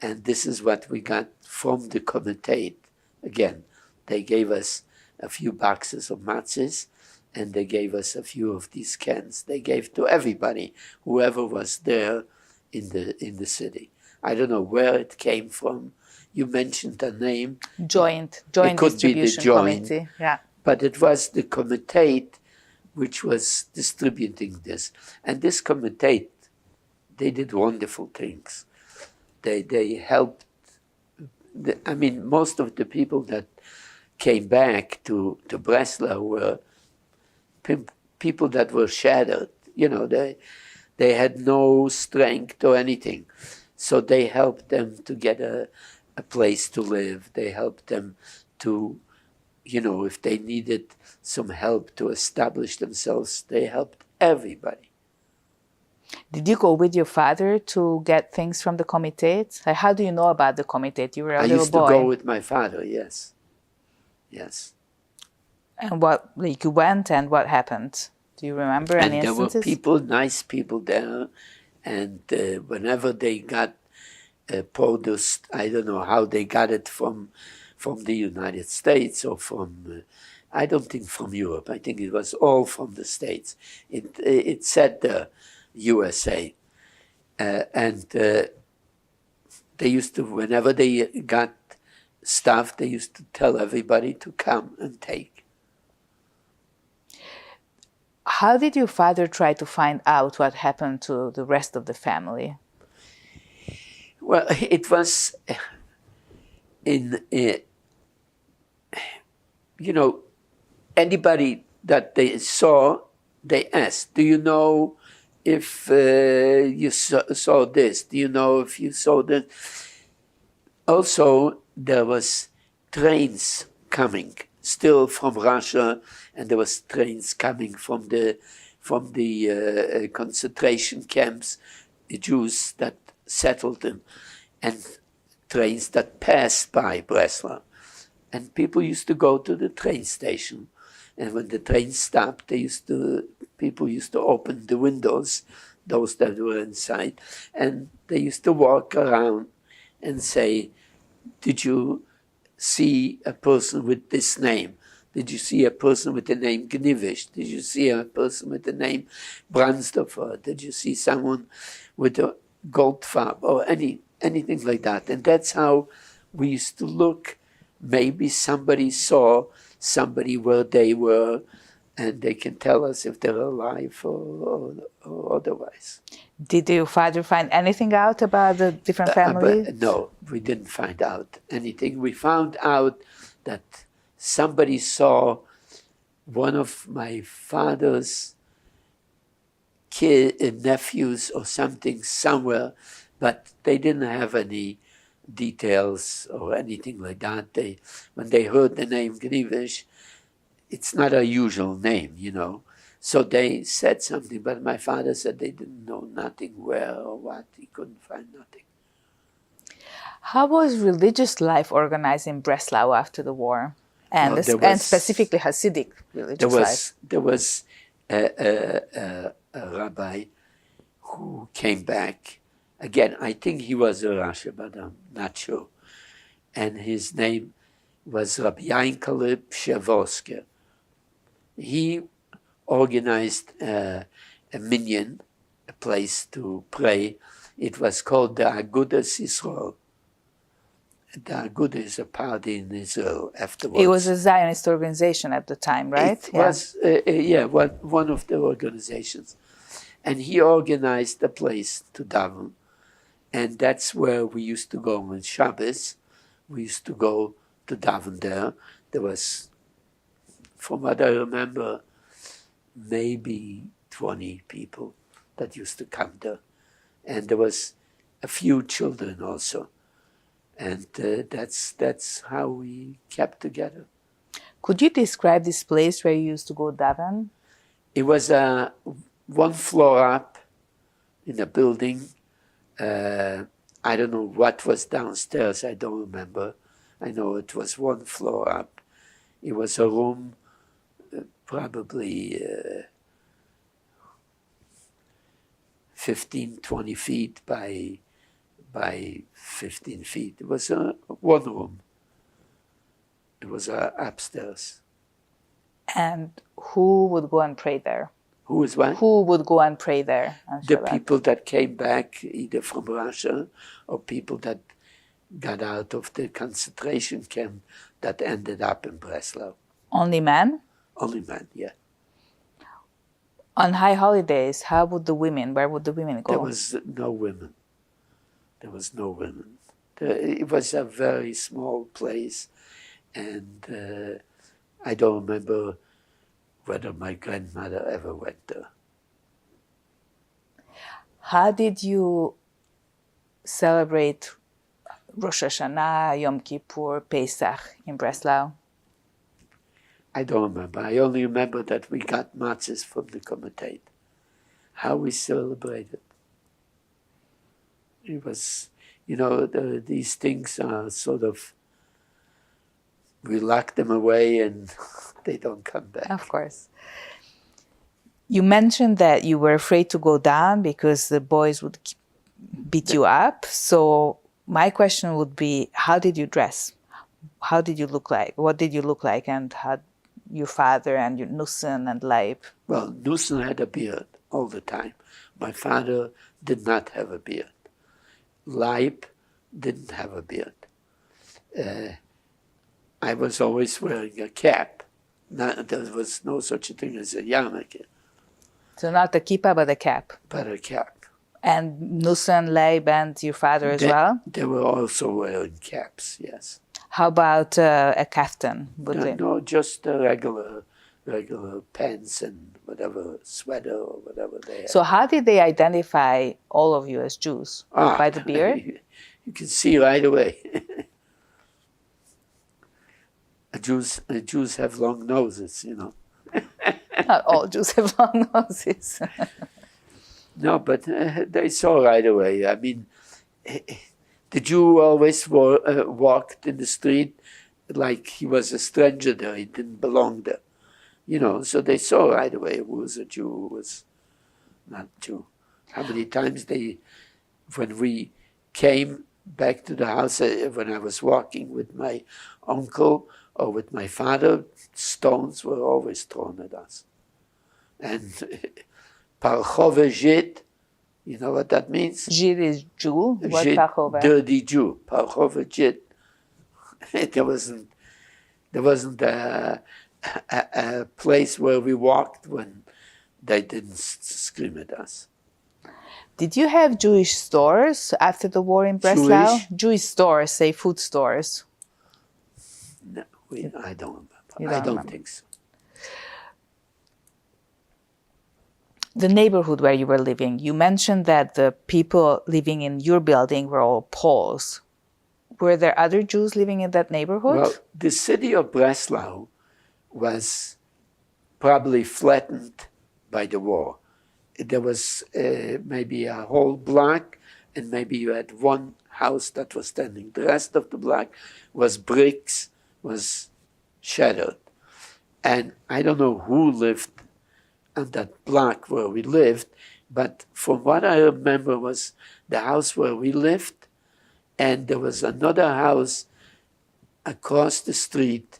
And this is what we got from the Komitet. Again, they gave us a few boxes of matzahs, and they gave us a few of these cans. They gave to everybody, whoever was there in the city. I don't know where it came from. You mentioned a name. Joint It could be the distribution joint. committee. Yeah. But it was the Komitet which was distributing this. And this Komitet, they did wonderful things. They helped. Most of the people that came back to Breslau were people that were shattered. They had no strength or anything. So they helped them to get a place to live. They helped them to, if they needed some help to establish themselves, they helped everybody. Did you go with your father to get things from the Komitet? How do you know about the Komitet? You were a little boy. I used to go with my father, yes. Yes. And you went and what happened? Do you remember any instances? There were nice people there, and whenever they got produced. I don't know how they got it from the United States or from. I don't think from Europe. I think it was all from the States. It said the USA, and they used to, whenever they got stuff, they used to tell everybody to come and take. How did your father try to find out what happened to the rest of the family? Well, it was anybody that they saw, they asked, do you know if you saw this? Do you know if you saw that? Also, there was trains coming still from Russia, and there was trains coming from the concentration camps, the Jews that settled them, and trains that passed by Breslau. And people used to go to the train station, and when the train stopped, people used to open the windows, those that were inside, and they used to walk around and say, did you see a person with this name? Did you see a person with the name Gnivish? Did you see a person with the name Brandsdorfer? Did you see someone with a Goldfarb or anything like that? And that's how we used to look. Maybe somebody saw somebody where they were, and they can tell us if they're alive or otherwise. Did your father find anything out about the different families? No, we didn't find out anything. We found out that somebody saw one of my father's nephews or something somewhere, but they didn't have any details or anything like that. When they heard the name Gnivish, it's not a usual name, So they said something, but my father said they didn't know nothing where or what. He couldn't find nothing. How was religious life organized in Breslau after the war? And specifically Hasidic religious life? There was a rabbi who came back. Again, I think he was a Russia, but I'm not sure. And his name was Rabbi Yankele Pshevosker. He organized a minyan, a place to pray. It was called the Agudas Israel. The Aguda is a party in Israel afterwards. It was a Zionist organization at the time, right? It was, one of the organizations. And he organized a place to daven. And that's where we used to go on Shabbos. We used to go to daven there. There was, from what I remember, maybe 20 people that used to come there. And there was a few children also. And that's how we kept together. Could you describe this place where you used to go daven? It was one floor up in a building. I don't know what was downstairs. I don't remember. I know it was one floor up. It was a room probably 15, 20 feet by 15 feet. It was one room. It was upstairs. And who would go and pray there? Who was what? Who would go and pray there? The people that came back either from Russia or people that got out of the concentration camp that ended up in Breslau. Only men? Only men, yeah. On high holidays, how would the women, where would the women go? There was no women. There was no women. It was a very small place, and I don't remember whether my grandmother ever went there. How did you celebrate Rosh Hashanah, Yom Kippur, Pesach in Breslau? I don't remember. I only remember that we got matzahs from the Komitet. How we celebrated. It was, these things are sort of, we lock them away and they don't come back. Of course. You mentioned that you were afraid to go down because the boys would beat you up. So my question would be, how did you dress? How did you look like? What did you look like? And how your father and your Nussen and Leib? Well, Nussen had a beard all the time. My father did not have a beard. Leib didn't have a beard. I was always wearing a cap. There was no such a thing as a yarmulke, So not a kippah, but a cap. but a cap. And Nussen, Leib, and your father as well? They were also wearing caps, yes. How about a kaftan? No, just a regular pants and whatever, sweater or whatever they had. So how did they identify all of you as Jews? By the beard? You can see right away. Jews have long noses, you know. Not all Jews have long noses. No, but they saw right away. I mean, the Jew always walked in the street like he was a stranger there. He didn't belong there, you know. So they saw right away who was a Jew, who was not Jew. How many times when we came back to the house, when I was walking with my uncle or with my father, stones were always thrown at us. And Parchove Žid, you know what that means? Žid is Jew? What Žid, Parchove? dirty Jew. Parchove Žid. There wasn't a place where we walked when they didn't scream at us. Did you have Jewish stores after the war in Breslau? Jewish stores, say food stores. No, I don't remember. You I don't remember. think so. The neighborhood where you were living, you mentioned that the people living in your building were all Poles. Were there other Jews living in that neighborhood? Well, the city of Breslau was probably flattened by the war. There was maybe a whole block, and maybe you had one house that was standing. The rest of the block was bricks, was shattered. And I don't know who lived on that block where we lived, but from what I remember was the house where we lived, and there was another house across the street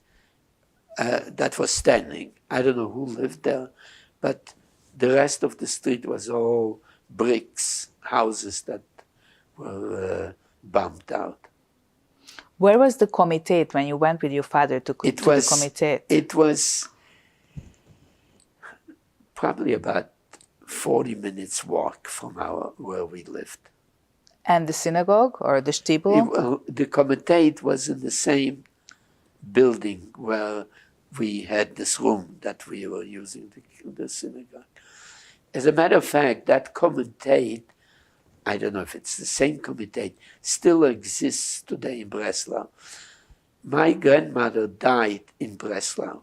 that was standing. I don't know who lived there, but the rest of the street was all bricks, houses that were bombed out. Where was the Komitet when you went with your father to the Komitet? It was probably about 40 minutes walk from where we lived. And the synagogue or the shtibel? The Komitet was in the same building where we had this room that we were using, the synagogue. As a matter of fact, that Komitet, I don't know if it's the same Komitet, still exists today in Breslau. My grandmother died in Breslau,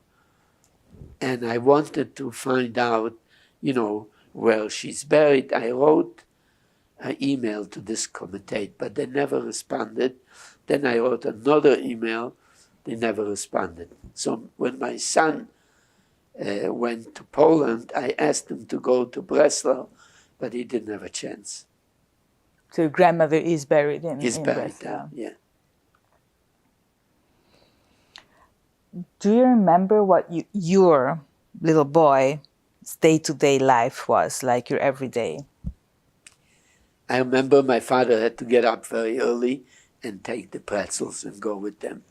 and I wanted to find out, you know, where she's buried. I wrote an email to this Komitet, but they never responded. Then I wrote another email. They never responded. So when my son went to Poland, I asked him to go to Breslau, but he didn't have a chance. So your grandmother is buried in He's buried Breslau. there, yeah. Do you remember what your little boy's day-to-day life was, like your everyday? I remember my father had to get up very early and take the pretzels and go with them.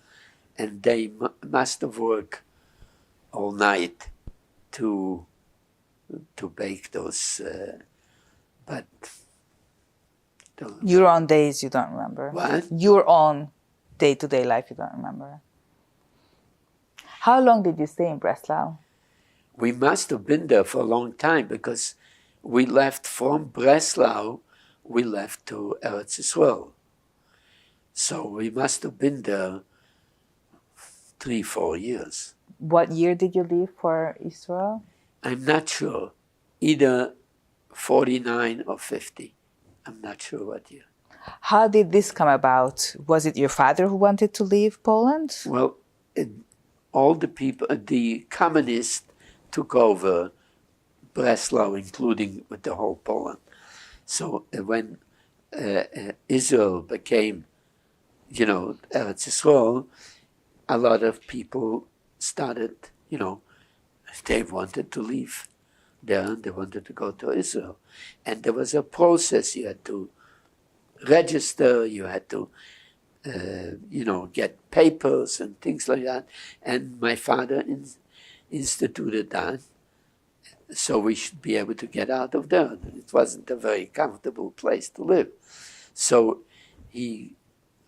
And they must have worked all night to bake those, but... Your own days you don't remember? What? Your own day-to-day life you don't remember? How long did you stay in Breslau? We must have been there for a long time because we left from Breslau, we left to Eretz Yisrael. So we must have been there 3-4 years. What year did you leave for Israel? I'm not sure. Either 49 or 50. I'm not sure what year. How did this come about? Was it your father who wanted to leave Poland? Well, all the people, the communists took over Breslau, including with the whole Poland. So when Israel became Eretz Yisrael, a lot of people started, they wanted to leave there and they wanted to go to Israel. And there was a process. You had to register, you had to, get papers and things like that. And my father instituted that, so we should be able to get out of there. It wasn't a very comfortable place to live. So he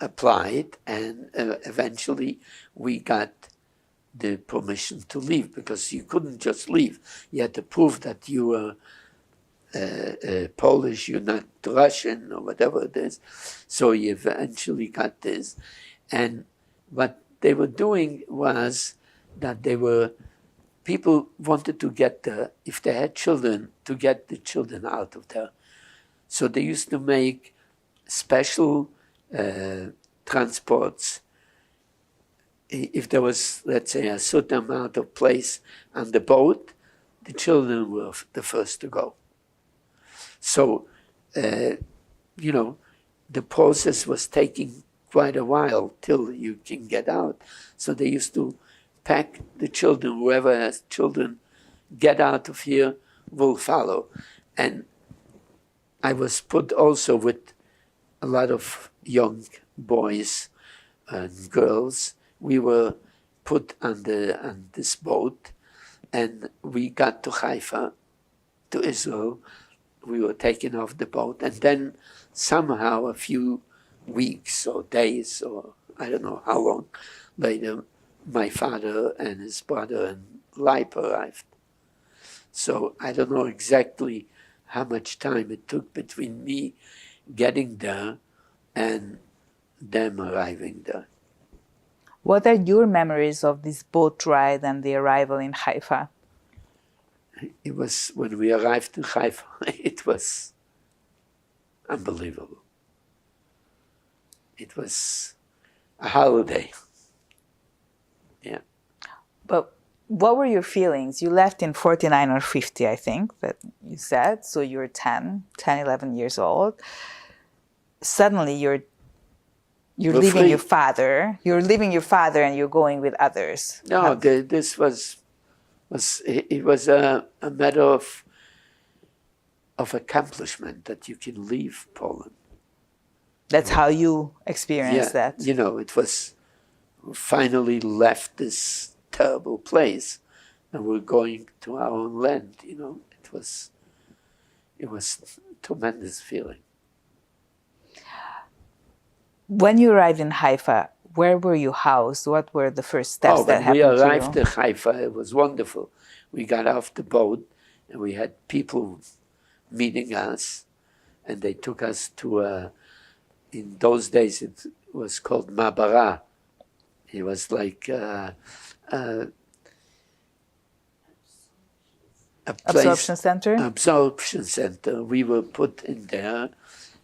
applied, and eventually we got the permission to leave, because you couldn't just leave. You had to prove that you were Polish, you're not Russian, or whatever it is. So you eventually got this. And what they were doing was that people wanted to get if they had children, to get the children out of there. So they used to make special transports. If there was, let's say, a certain amount of place on the boat, the children were the first to go. So, the process was taking quite a while till you can get out. So they used to pack the children, whoever has children, get out of here, will follow. And I was put also with a lot of young boys and girls. We were put on this boat, and we got to Haifa, to Israel. We were taken off the boat, and then somehow a few weeks or days, or I don't know how long later, my father and his brother and Leib arrived. So I don't know exactly how much time it took between me getting there and them arriving there. What are your memories of this boat ride and the arrival in Haifa? It was, when we arrived in Haifa, it was unbelievable. It was a holiday. Yeah. But what were your feelings? You left in 49 or 50, I think, that you said. So you were 10, 11 years old. Suddenly you're leaving free. your father. You're leaving your father and you're going with others. No, this was a matter of accomplishment, that you can leave Poland. That's how you experienced that. It was, finally left this terrible place, and we're going to our own land. It was a tremendous feeling. When you arrived in Haifa, where were you housed? What were the first steps that happened to you? When we arrived in Haifa, it was wonderful. We got off the boat, and we had people meeting us, and they took us to in those days it was called Ma'abara. It was like a Absorption center? Absorption center. We were put in there,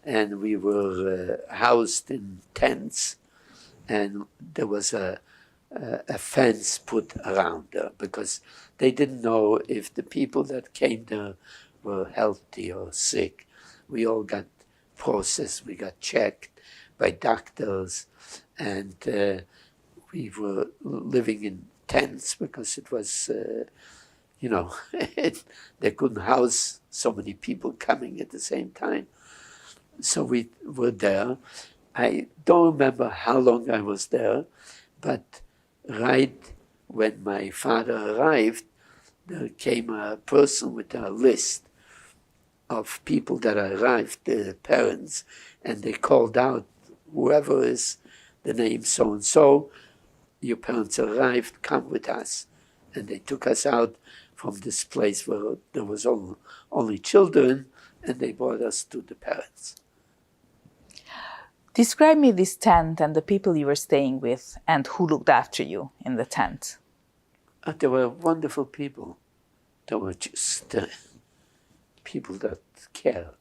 and we were housed in tents, and there was a fence put around there, because they didn't know if the people that came there were healthy or sick. We all got processed, we got checked by doctors, and we were living in tents, because it was, they couldn't house so many people coming at the same time. So we were there. I don't remember how long I was there, but right when my father arrived, there came a person with a list of people that arrived, the parents, and they called out, whoever is the name so-and-so, your parents arrived, come with us. And they took us out from this place where there was only children, and they brought us to the parents. Describe me this tent and the people you were staying with, and who looked after you in the tent. They were wonderful people. They were just people that cared.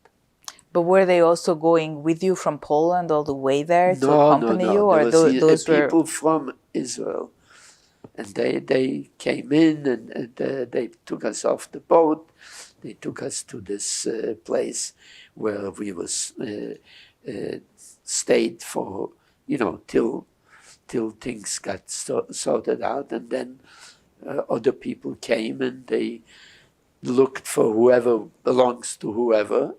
But were they also going with you from Poland all the way there to accompany you? Or those were people from Israel. And they came in, and they took us off the boat. They took us to this place where we was stayed for till things got sorted out, and then other people came and they looked for whoever belongs to whoever,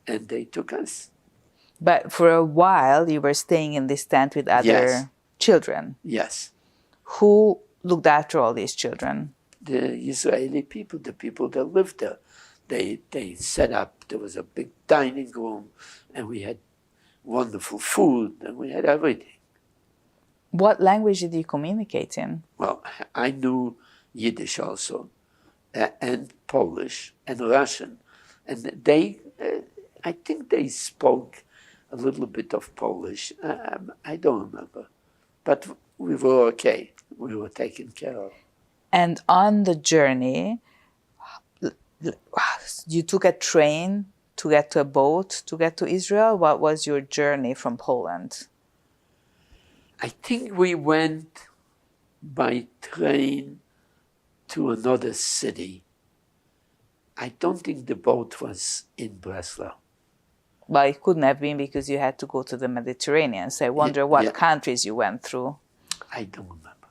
and they took us. But for a while, you were staying in this tent with other Yes. children. Yes. Who looked after all these children? The Israeli people, the people that lived there, they set up, there was a big dining room, and we had wonderful food, and we had everything. What language did you communicate in? Well, I knew Yiddish also, and Polish, and Russian. And I think they spoke a little bit of Polish. I don't remember. But we were okay. We were taken care of. And on the journey, you took a train to get to a boat to get to Israel? What was your journey from Poland? I think we went by train to another city. I don't think the boat was in Breslau. Well, it couldn't have been because you had to go to the Mediterranean. So I wonder what countries you went through. I don't remember.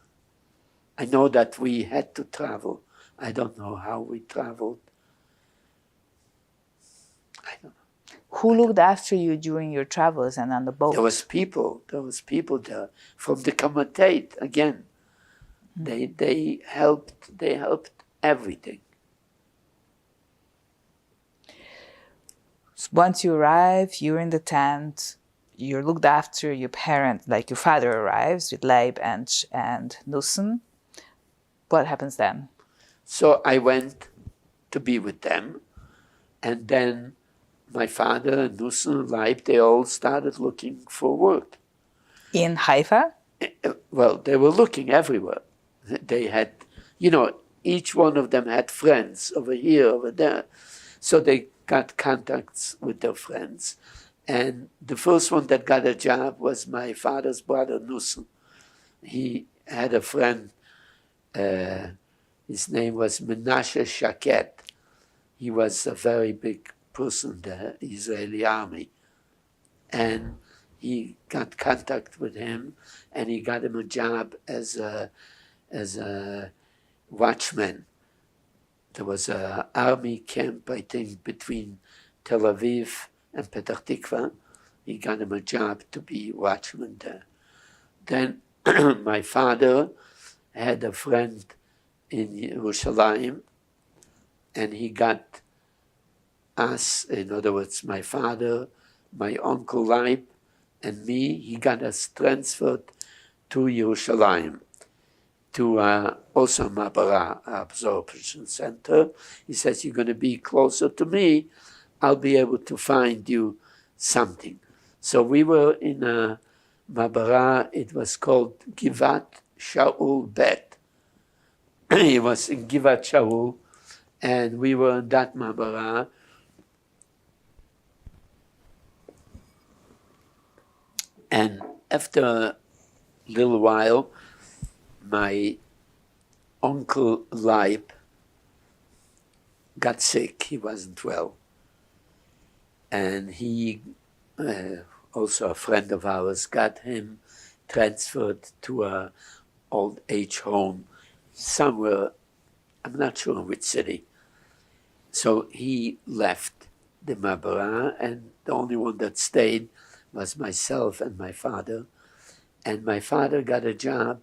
I know that we had to travel. I don't know how we traveled. I don't know. Who looked after you during your travels and on the boat? There was people there from the Comitatus again. They helped everything. Once you arrive, you're in the tent, you're looked after, your parent, like your father arrives with Leib and Nussen. What happens then? So I went to be with them, and then my father and Nussen and Leib, they all started looking for work. In Haifa? Well, they were looking everywhere. They had, each one of them had friends over here, over there. So they got contacts with their friends. And the first one that got a job was my father's brother, Nussen. He had a friend, his name was Menashe Shaket. He was a very big person in the Israeli army. And he got contact with him, and he got him a job as a watchman. There was an army camp, I think, between Tel Aviv and Petah Tikva. He got him a job to be watchman there. Then my father had a friend in Yerushalayim, and he got us, in other words, my father, my uncle Leib, and me, he got us transferred to Yerushalayim, to also Ma'abara absorption center. He says, you're going to be closer to me, I'll be able to find you something. So we were in a Ma'abara, it was called Givat Shaul Bet. It was in Givat Shaul, and we were in that Ma'abara. And after a little while, my uncle Leib got sick. He wasn't well. And he, also a friend of ours, got him transferred to an old age home somewhere, I'm not sure which city. So he left the Ma'abara, and the only one that stayed was myself and my father. And my father got a job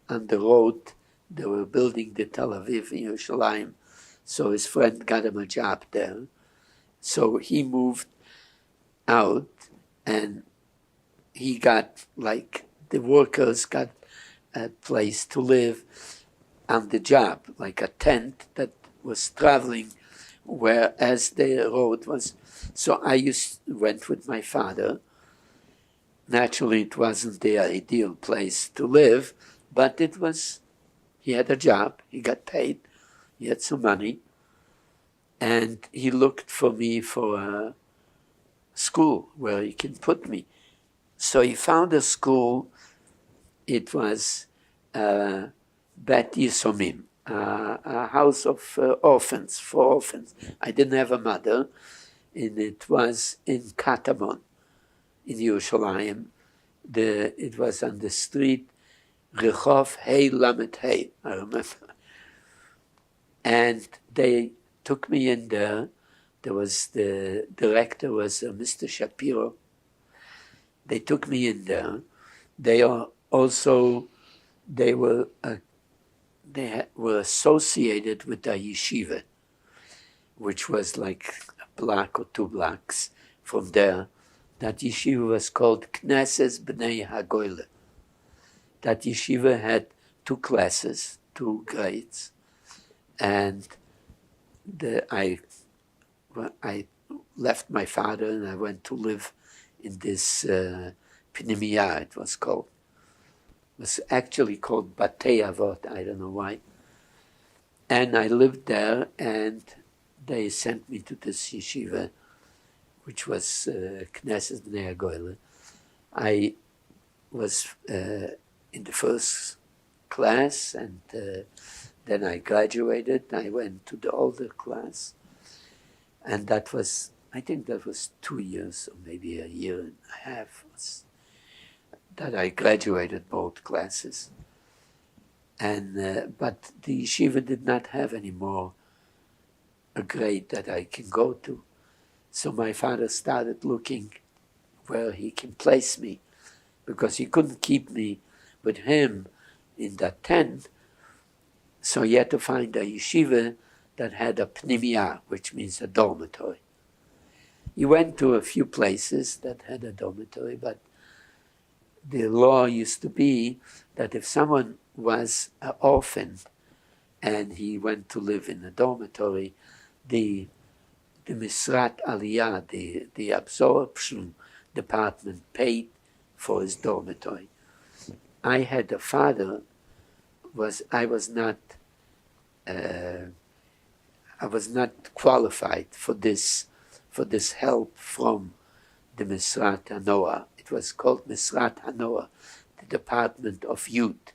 on the road. They were building the Tel Aviv in Yerushalayim. So his friend got him a job there. So he moved out, and he got, like, the workers got a place to live on the job, like a tent that was traveling, whereas the road was. So I went with my father. Naturally, it wasn't the ideal place to live, but it was, he had a job, he got paid, he had some money, and he looked for me for a school where he can put me. So he found a school, it was Bet Yisomim, a house of orphans, for orphans. I didn't have a mother, and it was in Katamon, in Yerushalayim, It was on the street Rehov Hey Lamet Hey, I remember. And they took me in there. There was the director was Mr. Shapiro. They took me in there. They are also they were associated with the yeshiva, which was like a block or 2 blocks from there. That yeshiva was called Knesses B'nai HaGoyle. That yeshiva had 2 classes, 2 grades, and I left my father and I went to live in this Pnimiyah, it was called. It was actually called Batei Avot, I don't know why. And I lived there, and they sent me to this yeshiva, which was Knesset Bnei HaGoyle. I was in the first class, and then I graduated. I went to the older class, and that was, I think that was 2 years, or maybe a year and a half, that I graduated both classes. And but the yeshiva did not have any more a grade that I can go to. So my father started looking where he can place me, because he couldn't keep me with him in that tent. So he had to find a yeshiva that had a pnimiyah, which means a dormitory. He went to a few places that had a dormitory, but the law used to be that if someone was orphaned and he went to live in a dormitory, the Misrat Aliyah, the absorption department, paid for his dormitory. I had a father, I was not qualified for this help from the Misrat HaNoah. It was called Misrat HaNoah, the Department of Youth.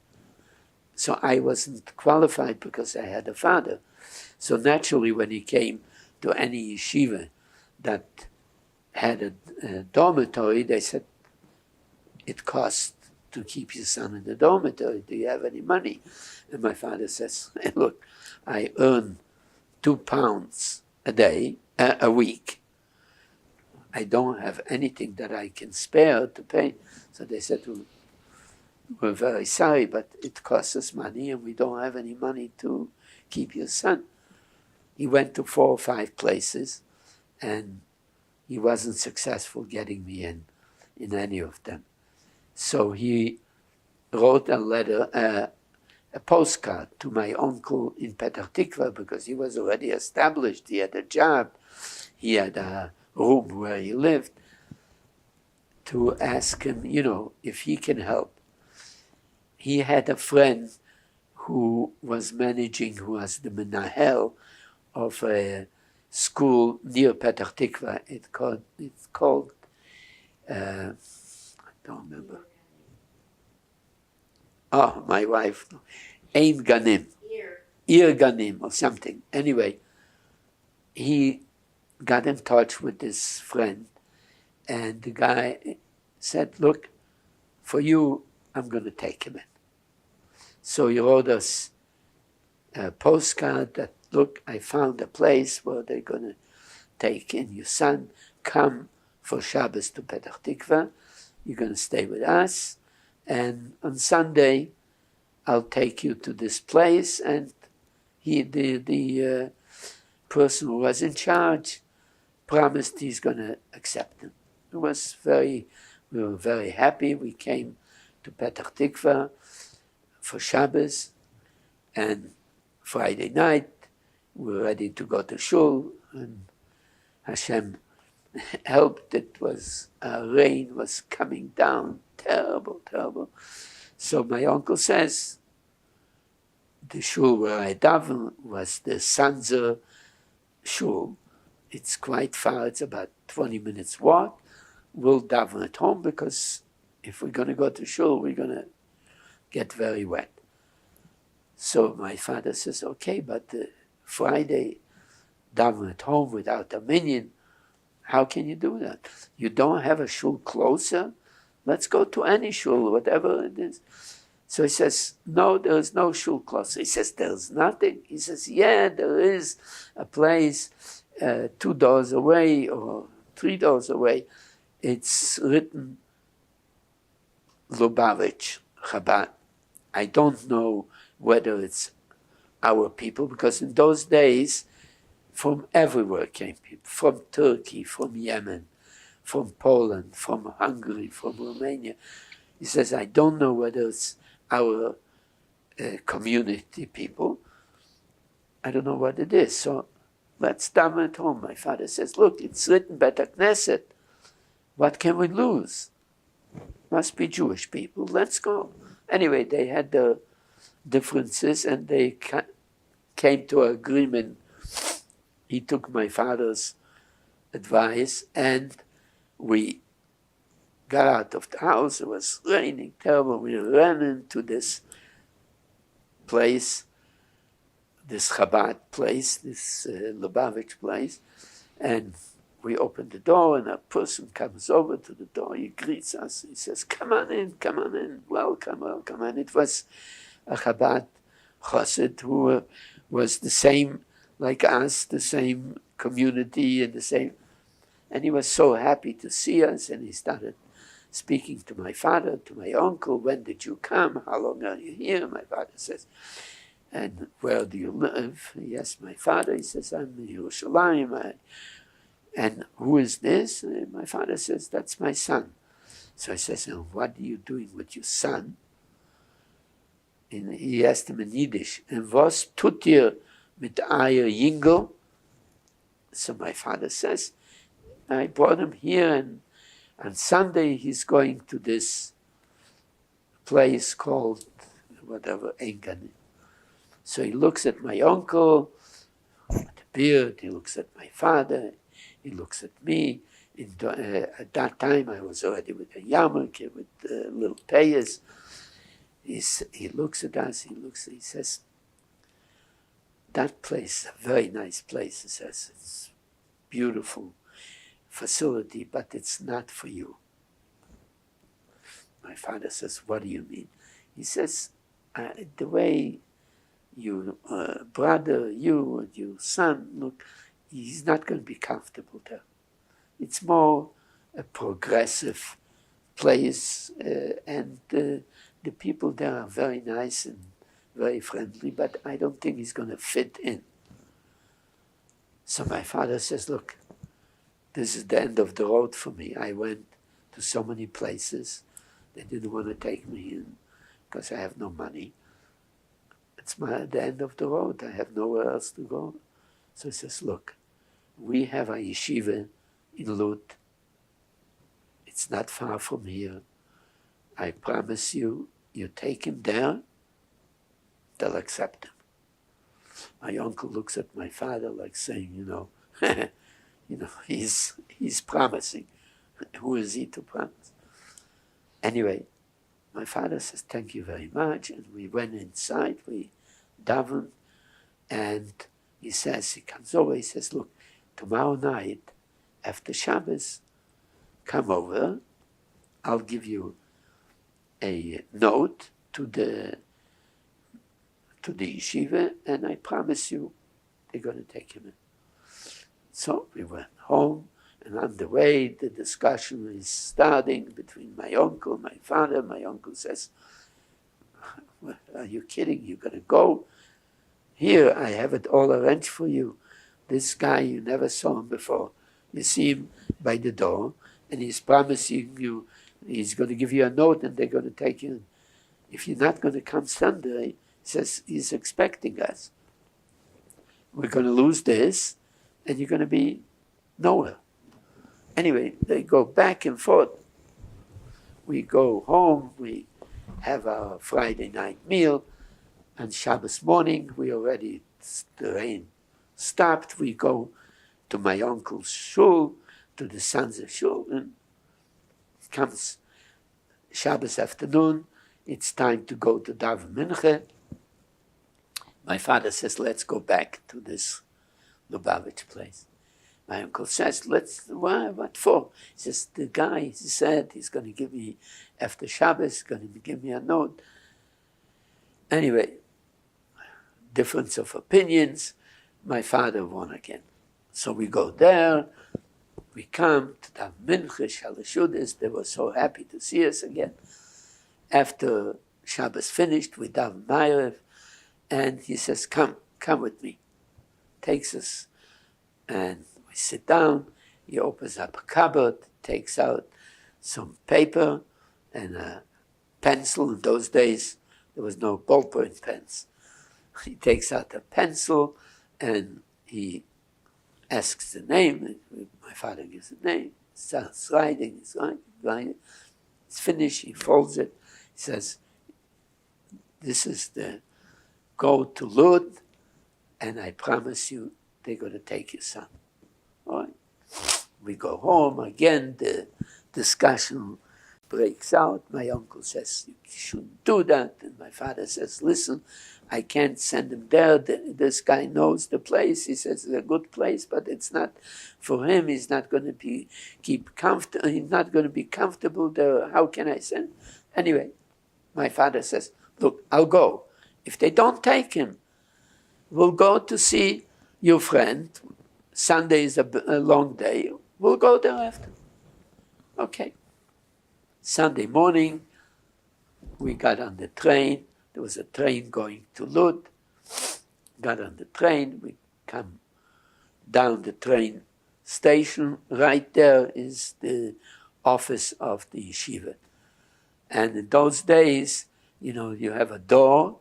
So I wasn't qualified because I had a father. So naturally, when he came to any yeshiva that had a dormitory, they said, it costs to keep your son in the dormitory. Do you have any money? And my father says, look, I earn £2 a week. I don't have anything that I can spare to pay. So they said, we're very sorry, but it costs us money and we don't have any money to keep your son. He went to 4 or 5 places and he wasn't successful getting me in any of them. So he wrote a letter, a postcard to my uncle in Petah Tikva, because he was already established. He had a job. He had a room where he lived, to ask him, if he can help. He had a friend who was the menahel of a school near Petah Tikva. It's called I don't remember. Oh, my wife. Ein Ganim. Ir Ganim or something. Anyway, he got in touch with this friend, and the guy said, look, for you, I'm going to take him in. So he wrote us a postcard that, look, I found a place where they're going to take in your son. Come for Shabbos to Petah Tikva. You're going to stay with us. And on Sunday, I'll take you to this place. And the person who was in charge promised he's going to accept him. We were very happy. We came to Petah Tikva for Shabbos, and Friday night we were ready to go to shul, and Hashem helped. Rain was coming down, terrible, terrible. So my uncle says, the shul where I daven was the Sanzer shul. It's quite far, it's about 20 minutes walk. We'll daven at home, because if we're going to go to shul, we're going to get very wet. So my father says, okay, but Friday, daven at home without a minyan, how can you do that? You don't have a shul closer Let's go to any shul, whatever it is. So he says, no, there is no shul close. He says, there's nothing. He says, yeah, there is a place 2 doors away or 3 doors away. It's written Lubavitch, Chabad. I don't know whether it's our people, because in those days, from everywhere came people, from Turkey, from Yemen, from Poland, from Hungary, from Romania. He says, I don't know whether it's our community people. I don't know what it is. So let's daven at home. My father says, look, it's written Bet Knesset. What can we lose? Must be Jewish people. Let's go. Anyway, they had the differences and they came to an agreement. He took my father's advice and we got out of the house. It was raining terrible. We ran into this place, this Chabad place, this Lubavitch place, and we opened the door and a person comes over to the door. He greets us. He says, come on in, welcome, welcome. And it was a Chabad Chassid who was the same like us, the same community and the same. And he was so happy to see us, and he started speaking to my father, to my uncle. When did you come? How long are you here? My father says, and where do you live? He asked my father. He says, I'm in Yerushalayim. And who is this? And my father says, that's my son. So I says, and what are you doing with your son? And he asked him in Yiddish, and was tut ihr mit euer Jingel? So my father says, I brought him here, and on Sunday he's going to this place called whatever, Engan. So he looks at my uncle with the beard, he looks at my father, he looks at me. At that time I was already with a yarmulke, with little payas. He looks at us, he says, that place, a very nice place, he says, it's beautiful facility, but it's not for you. My father says, what do you mean? He says, the way your brother, you and your son look, he's not going to be comfortable there. It's more a progressive place, and the people there are very nice and very friendly, but I don't think he's going to fit in. So my father says, look, this is the end of the road for me. I went to so many places. They didn't want to take me in because I have no money. It's the end of the road. I have nowhere else to go. So he says, look, we have a yeshiva in Lut. It's not far from here. I promise you, you take him there, they'll accept him. My uncle looks at my father like saying, he's promising. Who is he to promise? Anyway, my father says, thank you very much. And we went inside, we davened, and he comes over, he says, look, tomorrow night, after Shabbos, come over, I'll give you a note to the yeshiva, and I promise you, they're going to take him in. So we went home, and on the way, the discussion is starting between my uncle, my father. My uncle says, are you kidding? You're going to go? Here, I have it all arranged for you. This guy, you never saw him before. You see him by the door, and he's promising you, he's going to give you a note, and they're going to take you in. If you're not going to come Sunday, he says, he's expecting us. We're going to lose this, and you're going to be nowhere. Anyway, they go back and forth. We go home, we have our Friday night meal, and Shabbos morning, the rain stopped, we go to my uncle's shul, to the sons of shul, and comes Shabbos afternoon, it's time to go to Daven Mincha. My father says, let's go back to this Lubavitch place. My uncle says, what for? He says, the guy, he said, he's going to give me, after Shabbos, going to give me a note. Anyway, difference of opinions, my father won again. So we go there, we come to the Mincha, Shalashudis, they were so happy to see us again. After Shabbos finished, we daven Ma'ariv, and he says, come with me. Takes us, and we sit down, he opens up a cupboard, takes out some paper and a pencil. In those days, there was no ballpoint pens. He takes out a pencil and he asks the name. My father gives the name, starts writing, he's writing. It's finished, he folds it. He says, this is the go to Lud, and I promise you they're going to take your son. All right. We go home, again the discussion breaks out. My uncle says, you shouldn't do that. And my father says, listen, I can't send him there. This guy knows the place. He says it's a good place, but it's not for him. He's not going to be He's not going to be comfortable there. How can I send? Anyway, my father says, look, I'll go. If they don't take him, we'll go to see your friend. Sunday is a long day. We'll go there after. Okay. Sunday morning, we got on the train. There was a train going to Lud. Got on the train. We come down the train station. Right there is the office of the yeshiva. And in those days, you know, you have a door.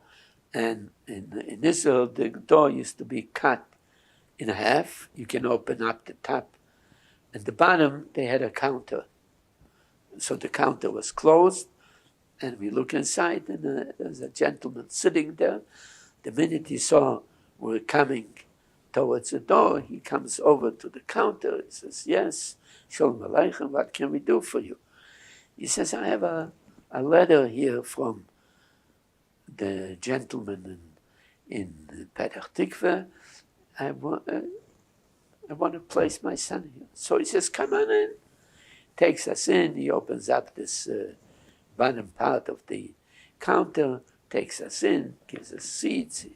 And in Israel, the door used to be cut in half. You can open up the top. At the bottom, they had a counter. So the counter was closed, and we look inside, and there's a gentleman sitting there. The minute he saw we were coming towards the door, he comes over to the counter. He says, yes, Shalom Aleichem, what can we do for you? He says, I have a letter here from the gentleman in Petach Tikva. I want to place my son here. So he says, come on in. Takes us in, he opens up this bottom part of the counter, takes us in, gives us seats,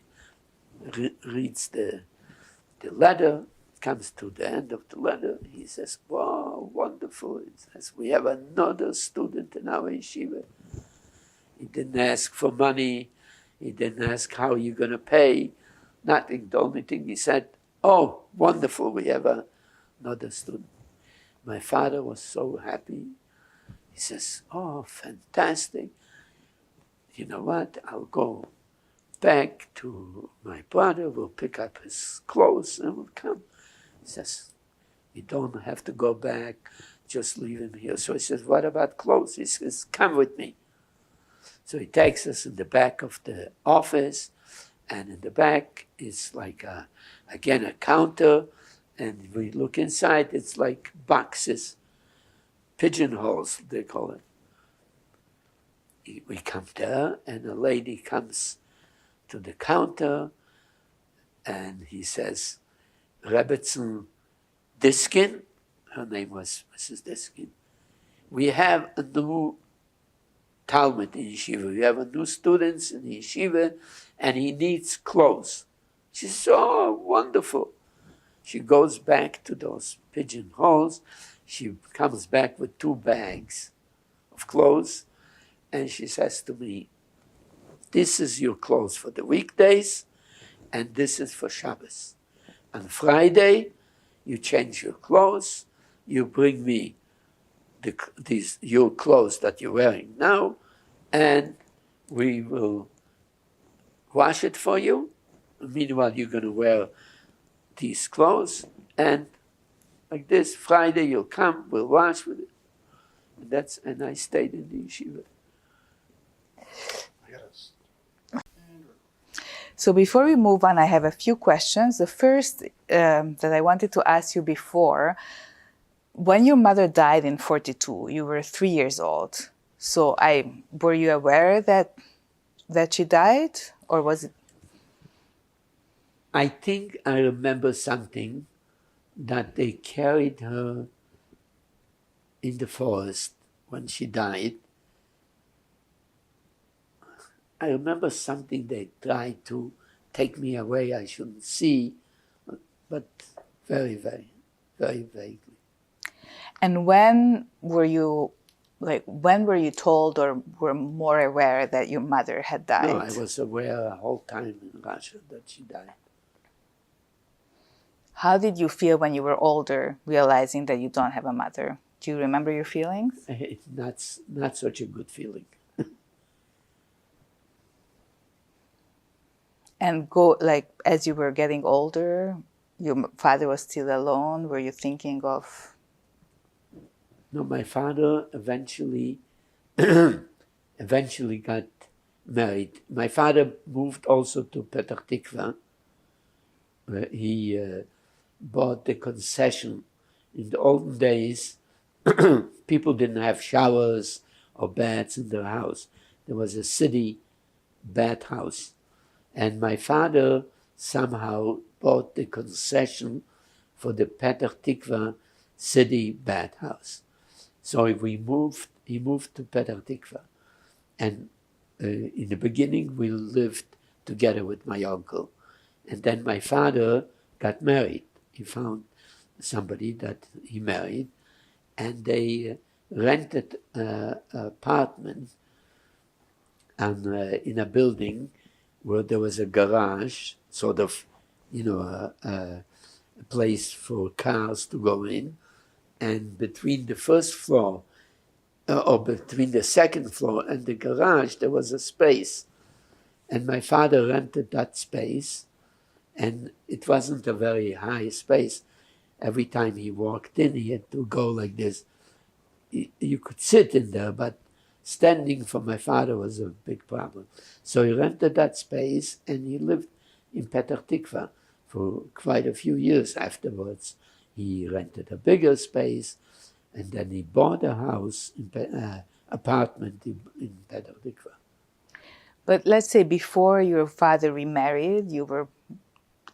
reads the letter, comes to the end of the letter, he says, wow, wonderful. He says, we have another student in our yeshiva. He didn't ask for money, he didn't ask how you're going to pay, nothing. The only thing he said, oh, wonderful, we have another student. My father was so happy. He says, oh, fantastic. You know what? I'll go back to my brother. We'll pick up his clothes and we'll come. He says, you don't have to go back. Just leave him here. So he says, what about clothes? He says, come with me. So he takes us in the back of the office. And in the back is like, again, a counter. And we look inside, it's like boxes, pigeonholes, they call it. We come there, and a lady comes to the counter, and he says, Rebbetzin Diskin, her name was Mrs. Diskin, we have a new Talmud in yeshiva. We have a new student in the yeshiva, and he needs clothes. She says, oh, wonderful. She goes back to those pigeonholes. She comes back with 2 bags of clothes. And she says to me, this is your clothes for the weekdays, and this is for Shabbos. On Friday, you change your clothes. You bring me your clothes that you're wearing now, and we will wash it for you. Meanwhile, you're going to wear these clothes, and like this, Friday you'll come, we'll wash with it. And I stayed in the yeshiva. So before we move on, I have a few questions. The first that I wanted to ask you before, when your mother died in 1942, you were 3 years old. So were you aware that she died, or was it? I think I remember something, that they carried her in the forest when she died. I remember something they tried to take me away, I shouldn't see, but very, very, very vaguely. And when were you told or were more aware that your mother had died? No, I was aware the whole time in Russia that she died. How did you feel when you were older, realizing that you don't have a mother? Do you remember your feelings? It's not such a good feeling. And as you were getting older, your father was still alone. Were you thinking of? No, my father eventually got married. My father moved also to Petah Tikva, where he bought the concession. In the olden days, people didn't have showers or baths in their house. There was a city bathhouse. And my father somehow bought the concession for the Petah Tikva city bathhouse. So he moved to Petah Tikva. And in the beginning, we lived together with my uncle. And then my father got married. He found somebody that he married. And they rented an apartment in a building where there was a garage, sort of, a place for cars to go in. And between the first floor, or between the second floor and the garage, there was a space. And my father rented that space, and it wasn't a very high space. Every time he walked in, he had to go like this. You could sit in there, but standing for my father was a big problem. So he rented that space, and he lived in Petah Tikva for quite a few years afterwards. He rented a bigger space, and then he bought a house, apartment in Petah Tikva. But let's say before your father remarried, you were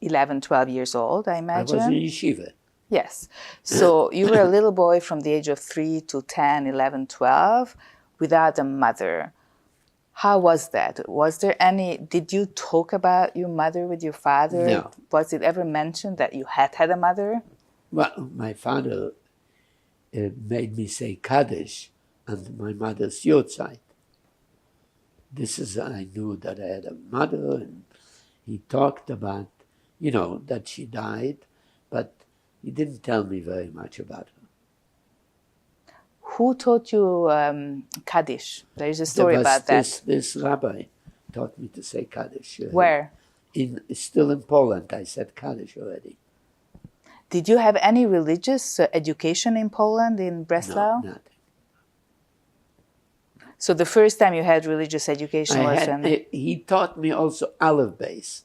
11, 12 years old, I imagine? I was in yeshiva. Yes. So you were a little boy from the age of 3 to 10, 11, 12, without a mother. How was that? Did you talk about your mother with your father? No. Was it ever mentioned that you had a mother? Well, my father made me say Kaddish on my mother's Yortzeit. I knew that I had a mother, and he talked about, that she died, but he didn't tell me very much about her. Who taught you Kaddish? There is a story about that. This rabbi taught me to say Kaddish. Where? Still in Poland, I said Kaddish already. Did you have any religious education in Poland, in Breslau? No, nothing. So the first time you had religious education he taught me also Aleph Beis,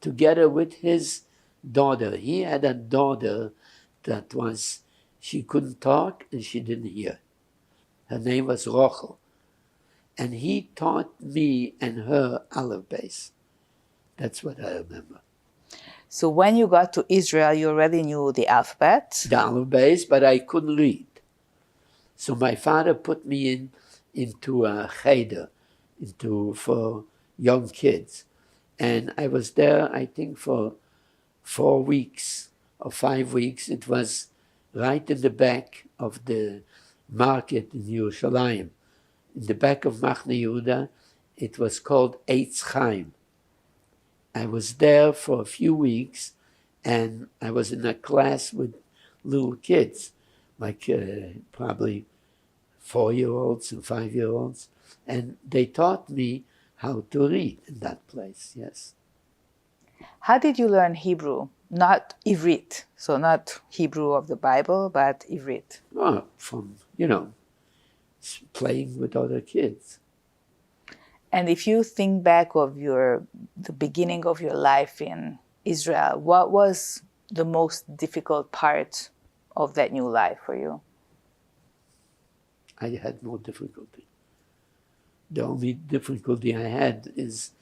together with his daughter. He had a daughter that she couldn't talk and she didn't hear. Her name was Rochel. And he taught me and her Aleph Beis. That's what I remember. So when you got to Israel, you already knew the alphabet? The Aleph Beis, but I couldn't read. So my father put me into a cheder, for young kids. And I was there, I think, for 4 weeks or 5 weeks. It was right in the back of the market in Yerushalayim. In the back of Machne Yehuda, it was called Eitz Chaim. I was there for a few weeks, and I was in a class with little kids, like probably 4-year-olds and 5-year-olds, and they taught me how to read in that place, yes. How did you learn Hebrew? Not Ivrit, so not Hebrew of the Bible, but Ivrit. Well, from, playing with other kids. And if you think back of the beginning of your life in Israel, what was the most difficult part of that new life for you? I had no difficulty. The only difficulty I had is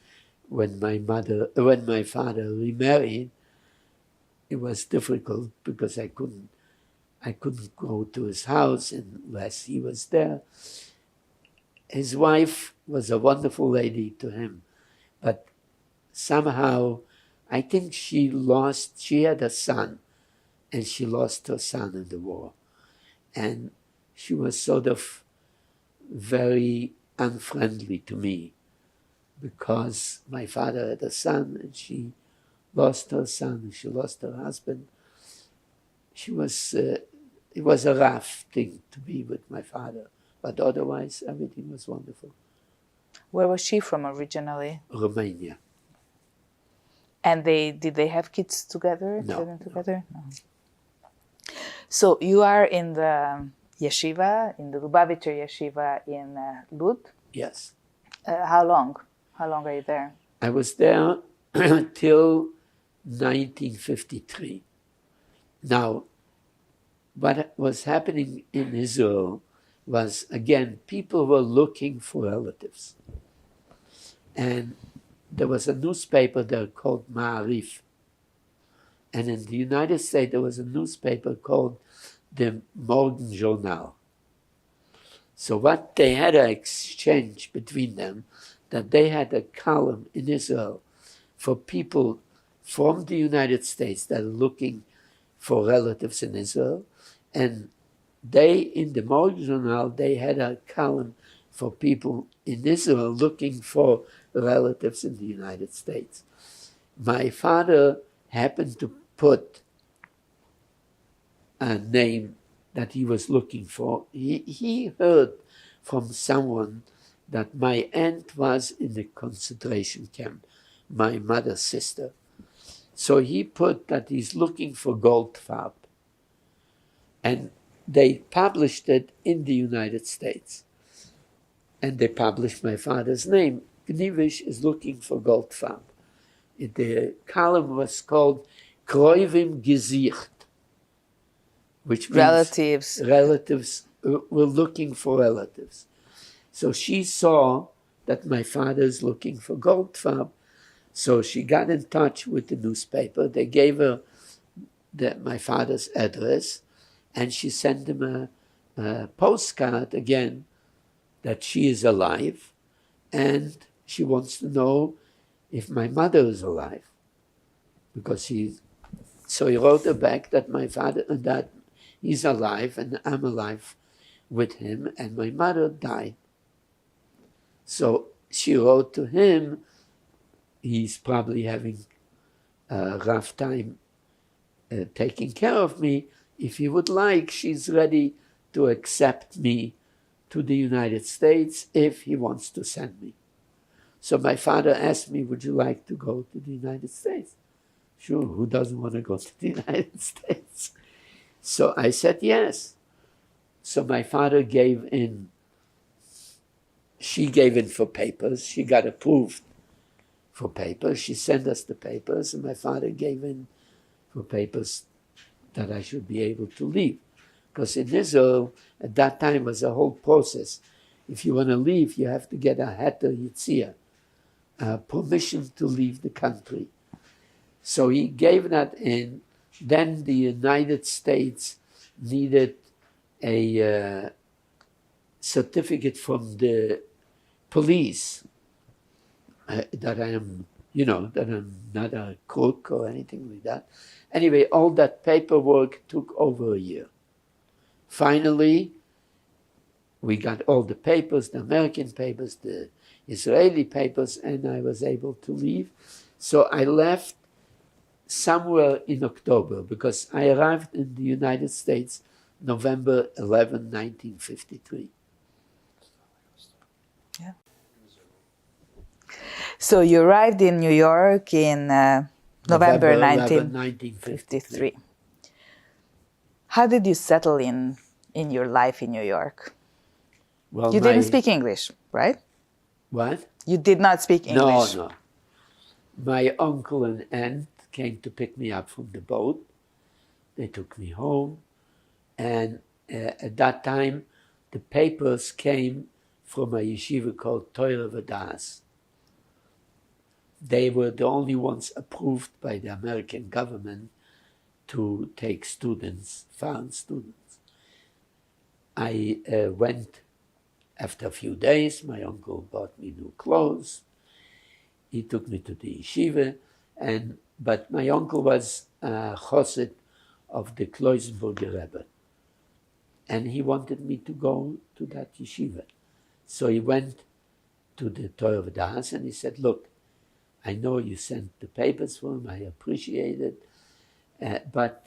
when my father remarried. it was difficult because I couldn't go to his house unless he was there. His wife was a wonderful lady to him, but somehow I think she had a son, and she lost her son in the war. And she was sort of very unfriendly to me because my father had a son and she lost her son and she lost her husband. It was a rough thing to be with my father, but otherwise everything was wonderful. Where was she from originally? Romania. And did they have kids together? No. Children together? No. So you are in the yeshiva, in the Lubavitcher yeshiva in Lud. Yes. How long? How long are you there? I was there till 1953. Now, what was happening in Israel was, again, people were looking for relatives. And there was a newspaper there called Ma'arif. And in the United States, there was a newspaper called the Morgen Journal. So what they had an exchange between them, that they had a column in Israel for people from the United States that are looking for relatives in Israel. And they, in the Morgen Journal, they had a column for people in Israel looking for relatives in the United States. My father happened to put a name that he was looking for. He heard from someone that my aunt was in the concentration camp, my mother's sister. So he put that he's looking for Goldfarb. And they published it in the United States. And they published my father's name. Gnivish is looking for Goldfarb. The column was called Kroivim Gesicht, which means relatives were looking for relatives. So she saw that my father is looking for Goldfarb. So she got in touch with the newspaper. They gave her my father's address, and she sent him a postcard again that she is alive, and she wants to know if my mother is alive. So he wrote her back that my father, that he's alive and I'm alive with him, and my mother died. So she wrote to him, he's probably having a rough time taking care of me. If he would like, she's ready to accept me to the United States if he wants to send me. So my father asked me, would you like to go to the United States? Sure, who doesn't want to go to the United States? So I said yes. So my father she gave in for papers. She got approved for papers. She sent us the papers, and my father gave in for papers that I should be able to leave. Because in Israel, at that time, was a whole process. If you want to leave, you have to get a heter yitzia, permission to leave the country. So he gave that in. Then the United States needed a certificate from the police that I am, that I'm not a crook or anything like that. Anyway, all that paperwork took over a year. Finally, we got all the papers, the American papers, the Israeli papers, and I was able to leave. So I left somewhere in October, because I arrived in the United States November 11, 1953. Yeah. So you arrived in New York in November 1953. How did you settle in your life in New York? Well, you didn't speak English, right? What? You did not speak English. No. My uncle and aunt came to pick me up from the boat. They took me home. And at that time, the papers came from a yeshiva called Torah V'Das. They were the only ones approved by the American government to take students, foreign students. I went after a few days. My uncle bought me new clothes. He took me to the yeshiva, but my uncle was a chassid of the Kloisenberger Rebbe, and he wanted me to go to that yeshiva. So he went to the Torah V'Das and he said, "Look, I know you sent the papers for him. I appreciate it, but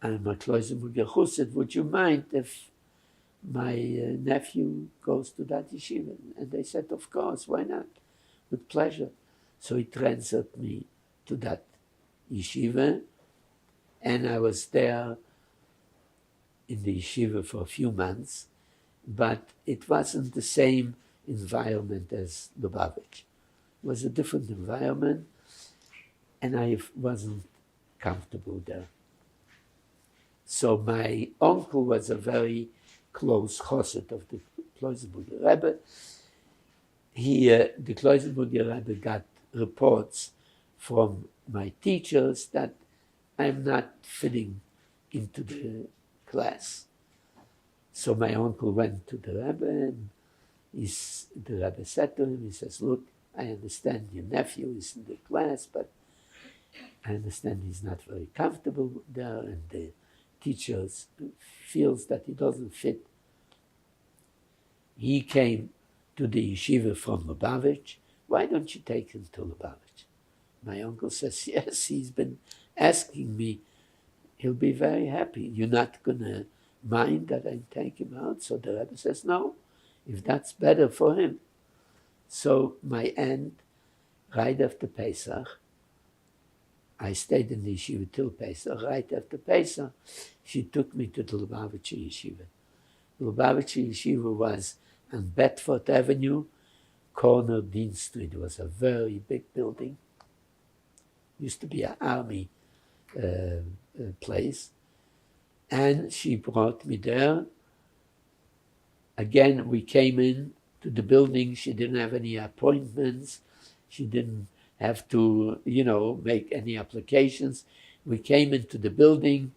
I'm a Kloisenberger chassid. Would you mind if my nephew goes to that yeshiva?" And they said, "Of course, why not? With pleasure." So he transferred me to that yeshiva, and I was there in the yeshiva for a few months, but it wasn't the same environment as Lubavitch. It was a different environment, and I wasn't comfortable there. So my uncle was a very close chassid of the Kloisenberger Rebbe. The Kloisenberger Rebbe got reports from my teachers that I'm not fitting into the class. So my uncle went to the Rebbe, and the Rebbe said to him, he says, "Look, I understand your nephew is in the class, but I understand he's not very comfortable there, and the teachers feels that he doesn't fit." He came to the yeshiva from Lubavitch. "Why don't you take him to Lubavitch?" My uncle says, "Yes, he's been asking me. He'll be very happy. You're not going to mind that I take him out?" So the Rebbe says, "No, if that's better for him." So my aunt, right after Pesach, I stayed in the yeshiva till Pesach. Right after Pesach, she took me to the Lubavitcher yeshiva. The Lubavitcher yeshiva was on Bedford Avenue, corner Dean Street. It was a very big building. Used to be an army place. And she brought me there. Again, we came in to the building. She didn't have any appointments. She didn't have to, make any applications. We came into the building,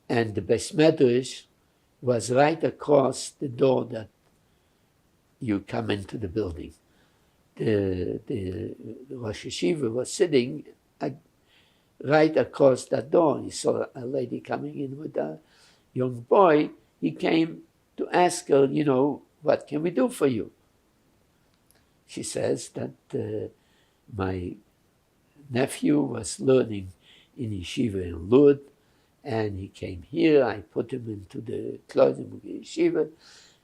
and the Beis Medrash was right across the door that you come into the building. The Rosh Yeshiva was sitting right across that door. He saw a lady coming in with a young boy. He came to ask her, "What can we do for you?" She says that my nephew was learning in yeshiva in Lud, and he came here. I put him into the Kloisenberger yeshiva,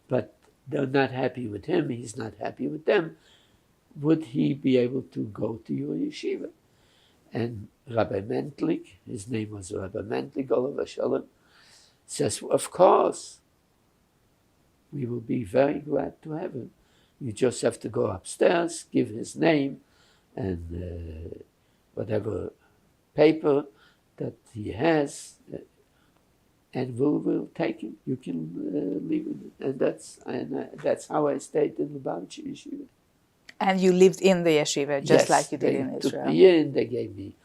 but they're not happy with him. He's not happy with them. Would he be able to go to your yeshiva? And Rabbi Mentlik, his name was Rabbi Mentlik, Oliver Shalom, says, "Of course, we will be very glad to have him. You just have to go upstairs, give his name and whatever paper that he has, and we'll take him. You can leave him." And that's how I stayed in the Lubavitcher yeshiva. And you lived in the yeshiva just Yes, like you did they in took Israel. me in. They gave me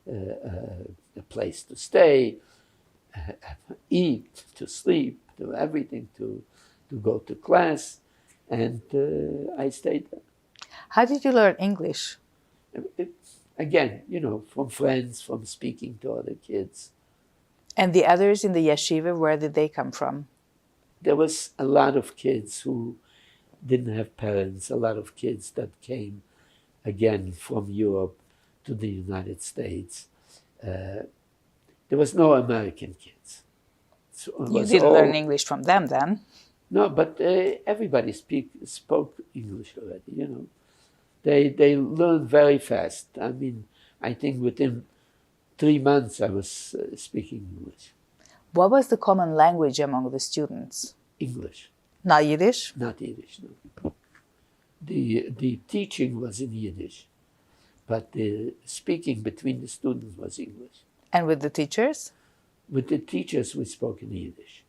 a place to stay, eat, to sleep, to everything, to go to class, and I stayed there. How did you learn English? Again, from friends, from speaking to other kids. And the others in the yeshiva, where did they come from? There was a lot of kids who didn't have parents, a lot of kids that came, again, from Europe to the United States. There was no American kids. So You didn't learn English from them then? No, but everybody spoke English already, They learned very fast. I mean, I think within 3 months I was speaking English. What was the common language among the students? English. Not Yiddish? Not Yiddish, no. The teaching was in Yiddish, but the speaking between the students was English. And with the teachers? With the teachers we spoke in Yiddish,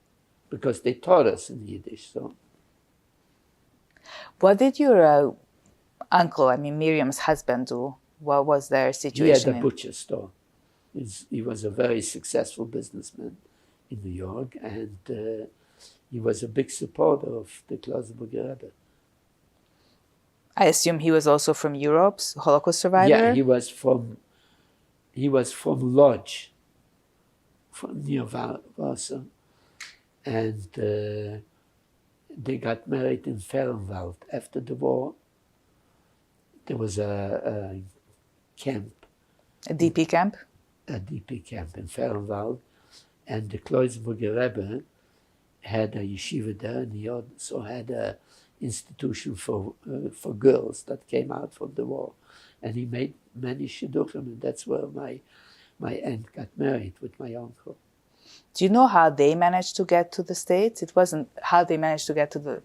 because they taught us in Yiddish. So, what did your uncle, Miriam's husband, do? What was their situation? He had a butcher store. He was a very successful businessman in New York, and he was a big supporter of the Klausenberger Rebbe. I assume he was also from Europe, Holocaust survivor? Yeah, he was from Lodz, from near Warsaw, and they got married in Fehrenwald. After the war, there was a camp, A DP camp? a DP camp in Fehrenwald, and the Klausenberger Rebbe had a yeshiva there, and he also had a institution for girls that came out from the war, and he made many shidduchim, and that's where my aunt got married with my uncle. Do you know how they managed to get to the States? It wasn't how they managed to get to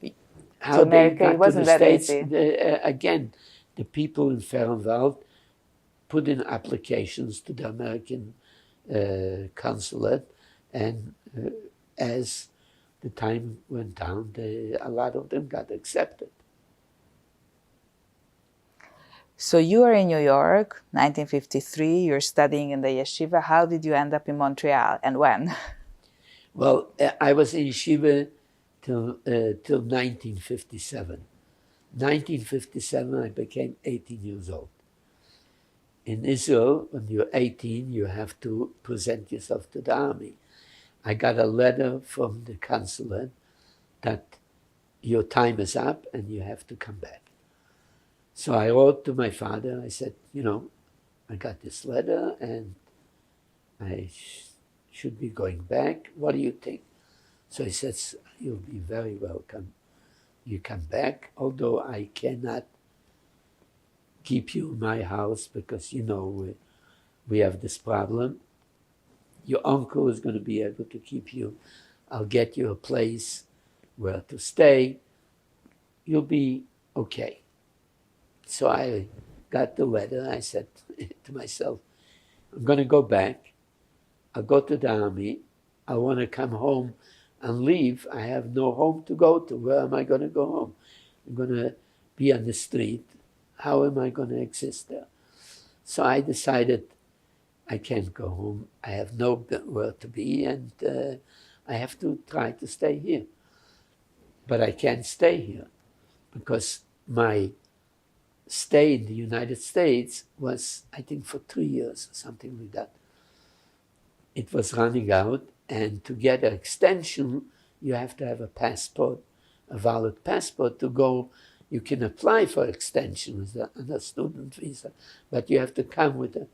How America. they got It wasn't to the that States, easy. again, the people in Fehrenwald put in applications to the American consulate, and as the time went on, a lot of them got accepted. So you are in New York, 1953. You're studying in the yeshiva. How did you end up in Montreal, and when? Well, I was in yeshiva till 1957. 1957, I became 18 years old. In Israel, when you're 18, you have to present yourself to the army. I got a letter from the consulate that your time is up and you have to come back. So I wrote to my father. I said, I got this letter and I should be going back. What do you think? So he says, you'll be very welcome. You come back, although I cannot keep you in my house because, we have this problem. Your uncle is going to be able to keep you. I'll get you a place where to stay. You'll be okay. So I got the letter. I said to myself, I'm going to go back. I'll go to the army. I want to come home and leave. I have no home to go to. Where am I going to go home? I'm going to be on the street. How am I going to exist there? So I decided I can't go home. I have nowhere to be, and I have to try to stay here. But I can't stay here because my stay in the United States was, I think, for 3 years or something like that. It was running out, and to get an extension, you have to have a passport, a valid passport to go. You can apply for extension with a student visa, but you have to come with it.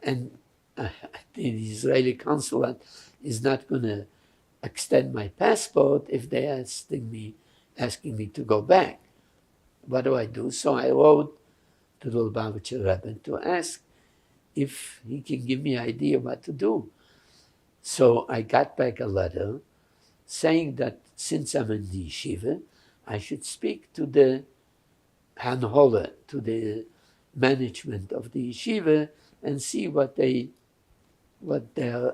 And the Israeli consulate is not going to extend my passport if they're asking me to go back. What do I do? So I wrote to the Lubavitcher Rebbe to ask if he can give me an idea what to do. So I got back a letter saying that since I'm in the yeshiva, I should speak to the Hanhola, to the management of the yeshiva, and see what their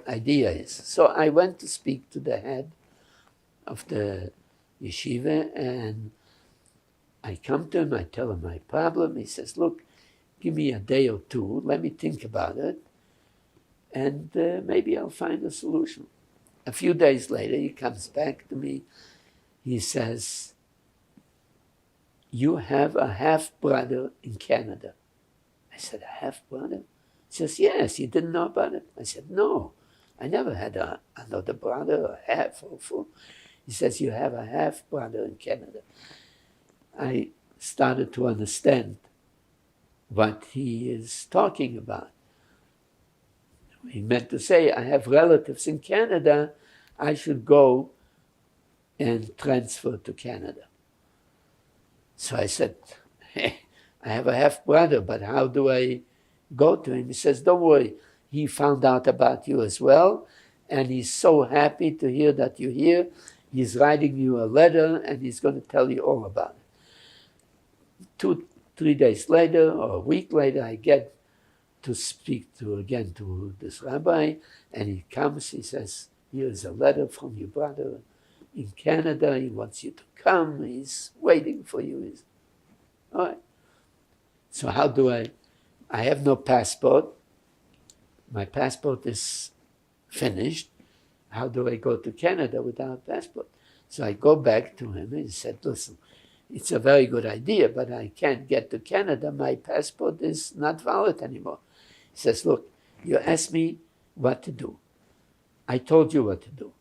idea is. So I went to speak to the head of the yeshiva, and I come to him, I tell him my problem. He says, look, give me a day or two, let me think about it, and maybe I'll find a solution. A few days later, he comes back to me. He says, you have a half-brother in Canada. I said, a half-brother? He says, yes, you didn't know about it? I said, no, I never had another brother, a half or full. He says, you have a half-brother in Canada. I started to understand what he is talking about. He meant to say, I have relatives in Canada, I should go and transfer to Canada. So I said, hey, I have a half-brother, but how do I go to him? He says, don't worry, he found out about you as well, and he's so happy to hear that you're here. He's writing you a letter, and he's going to tell you all about it. 2-3 days later, or a week later, I get to speak to this rabbi, and he comes, he says, here's a letter from your brother in Canada, he wants you to come, he's waiting for you. All right. So how do I have no passport, my passport is finished. How do I go to Canada without a passport? So I go back to him and he said, listen, it's a very good idea, but I can't get to Canada. My passport is not valid anymore. He says, look, you asked me what to do. I told you what to do.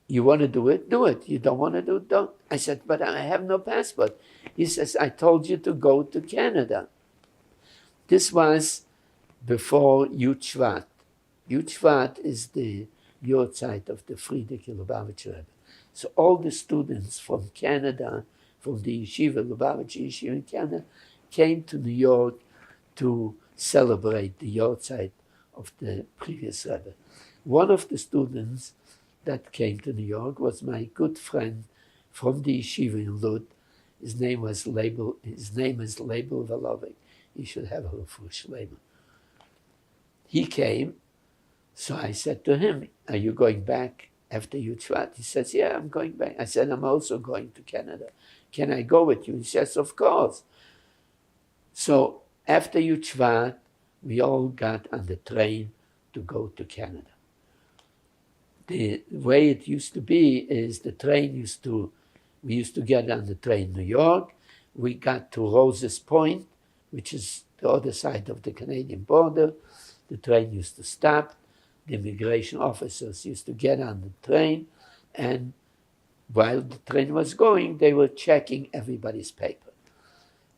You want to do it? Do it. You don't want to do it? Don't. I said, but I have no passport. He says, I told you to go to Canada. This was before Yud Shvat. Yud Shvat is the Yortzeit of the Frierdiker Lubavitcher Rebbe. So all the students from Canada, from the yeshiva, Lubavitcher Yeshiva in Canada, came to New York to celebrate the Yortzeit of the previous Rebbe. One of the students that came to New York was my good friend from the yeshiva in Lud. His name is Leibel Valovik. He should have a refuah shlema. He came, so I said to him, are you going back after Yud Shvat? He says, yeah, I'm going back. I said, I'm also going to Canada. Can I go with you? He says, of course. So after Yud Shvat, we all got on the train to go to Canada. The way it used to be is we used to get on the train New York. We got to Roses Point, which is the other side of the Canadian border. The train used to stop. The immigration officers used to get on the train, and while the train was going, they were checking everybody's paper.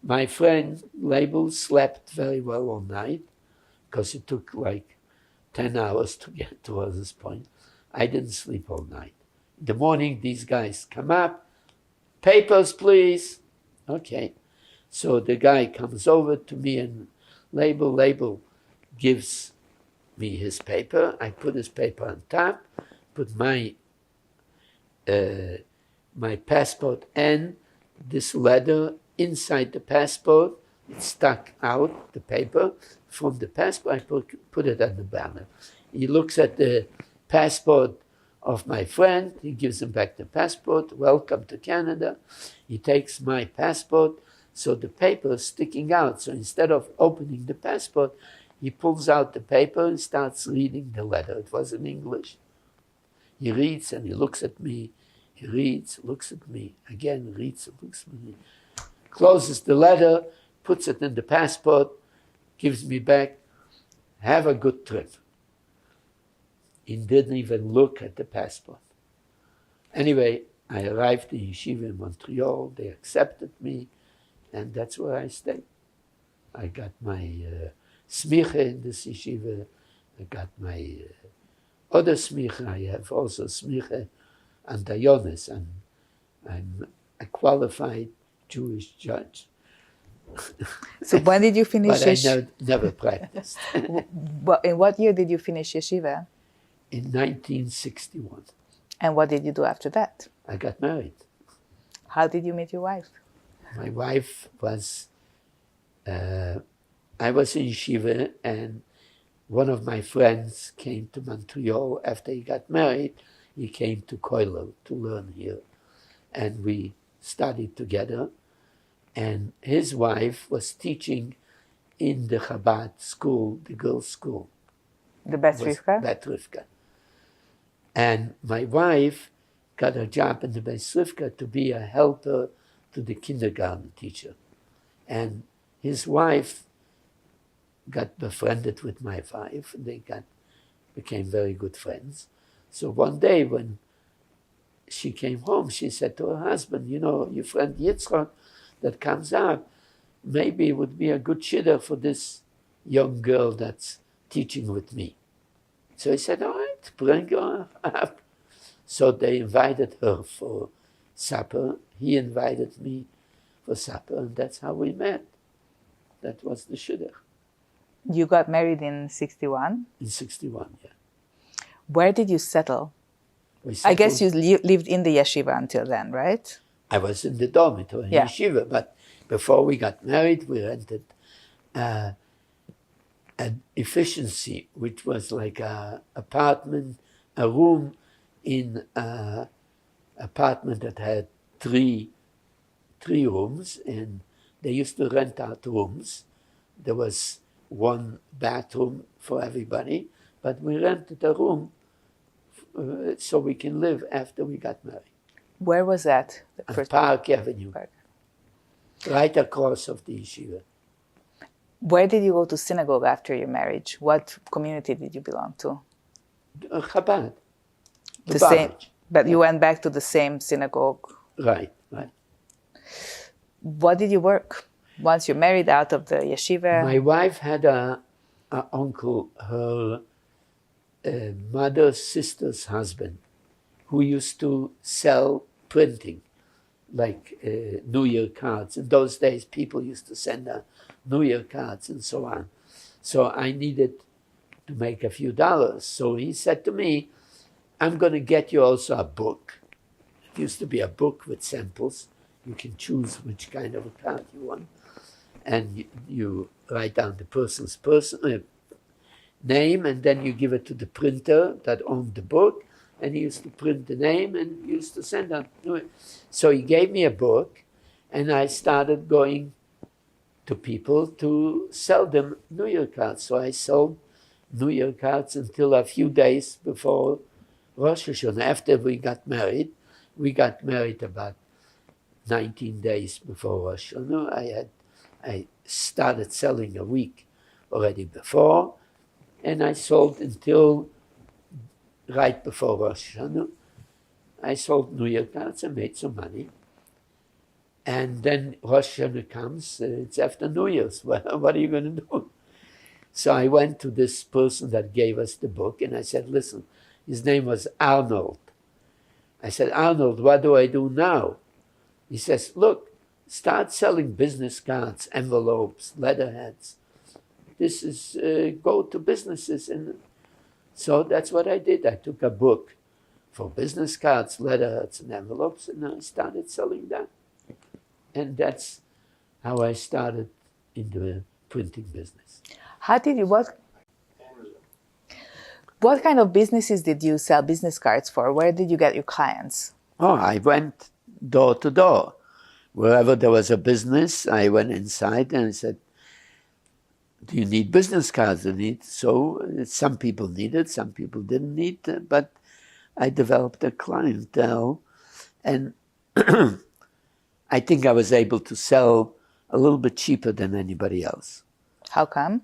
My friend Leibel slept very well all night because it took like 10 hours to get to Roses Point. I didn't sleep all night. In the morning, these guys come up, papers, please. Okay. So the guy comes over to me and Leibel gives me his paper. I put his paper on top, put my passport and this letter inside the passport. It stuck out, the paper, from the passport. I put it on the banner. He looks at the passport of my friend. He gives him back the passport. Welcome to Canada. He takes my passport. So the paper is sticking out. So instead of opening the passport, he pulls out the paper and starts reading the letter. It was in English. He reads and he looks at me. He reads, looks at me. Again, reads and looks at me. Closes the letter, puts it in the passport, gives me back. Have a good trip. He didn't even look at the passport. Anyway, I arrived in yeshiva in Montreal. They accepted me, and that's where I stayed. I got my smicha in this yeshiva. I got my other smicha. I have also smicha and dayonis, and I'm a qualified Jewish judge. So when did you finish But I never practiced. In what year did you finish yeshiva? In 1961. And what did you do after that? I got married. How did you meet your wife? My wife was, I was in yeshiva, and one of my friends came to Montreal after he got married. He came to Koilel to learn here, and we studied together. And his wife was teaching in the Chabad school, the girls' school. The Beth Rivka? Bet Rivka. And my wife got a job in the Bet Rivka to be a helper to the kindergarten teacher. And his wife got befriended with my wife. They became very good friends. So one day when she came home, she said to her husband, you know, your friend Yitzchak that comes up, maybe it would be a good shidduch for this young girl that's teaching with me. So he said, all right, bring her up. So they invited her for supper. He invited me for supper, and that's how we met. That was the shidduch. You got married in 61? In 61, yeah. Where did you settle? I guess you lived in the yeshiva until then, right? I was in the dormitory in yeshiva, but before we got married, we rented an efficiency, which was like a apartment, a room in an apartment that had three rooms, and they used to rent out rooms. There was one bathroom for everybody, but we rented a room so we can live after we got married. Where was that? The On first Park Avenue, Park. right across of the yeshiva. Where did you go to synagogue after your marriage? What community did you belong to? Chabad. The same, Lubavitch. but you went back to the same synagogue. Right. What did you work once you married out of the yeshiva? My wife had a uncle, her mother's sister's husband, who used to sell printing, like New Year cards. In those days, people used to send New Year cards and so on. So I needed to make a few dollars. So he said to me, I'm going to get you also a book. It used to be a book with samples. You can choose which kind of a card you want. And you write down the person's name, and then you give it to the printer that owned the book, and he used to print the name and used to send out. So he gave me a book, and I started going to people to sell them New Year cards. So I sold New Year cards until a few days before Rosh Hashanah. After we got married about 19 days before Rosh Hashanah. I started selling a week already before, and I sold until right before Rosh Hashanah. I sold New Year cards and made some money. And then Rosh Hashanah comes, it's after New Year's. What are you going to do? So I went to this person that gave us the book, and I said, listen, his name was Arnold. I said, Arnold, what do I do now? He says, look, start selling business cards, envelopes, letterheads. This is, go to businesses. And so that's what I did. I took a book for business cards, letterheads, and envelopes, and I started selling that. And that's how I started in the printing business. How did you, what kind of businesses did you sell business cards for? Where did you get your clients? Oh, I went door to door. Wherever there was a business, I went inside and I said, do you need business cards? So some people needed, some people didn't need, but I developed a clientele, and I think I was able to sell a little bit cheaper than anybody else. How come?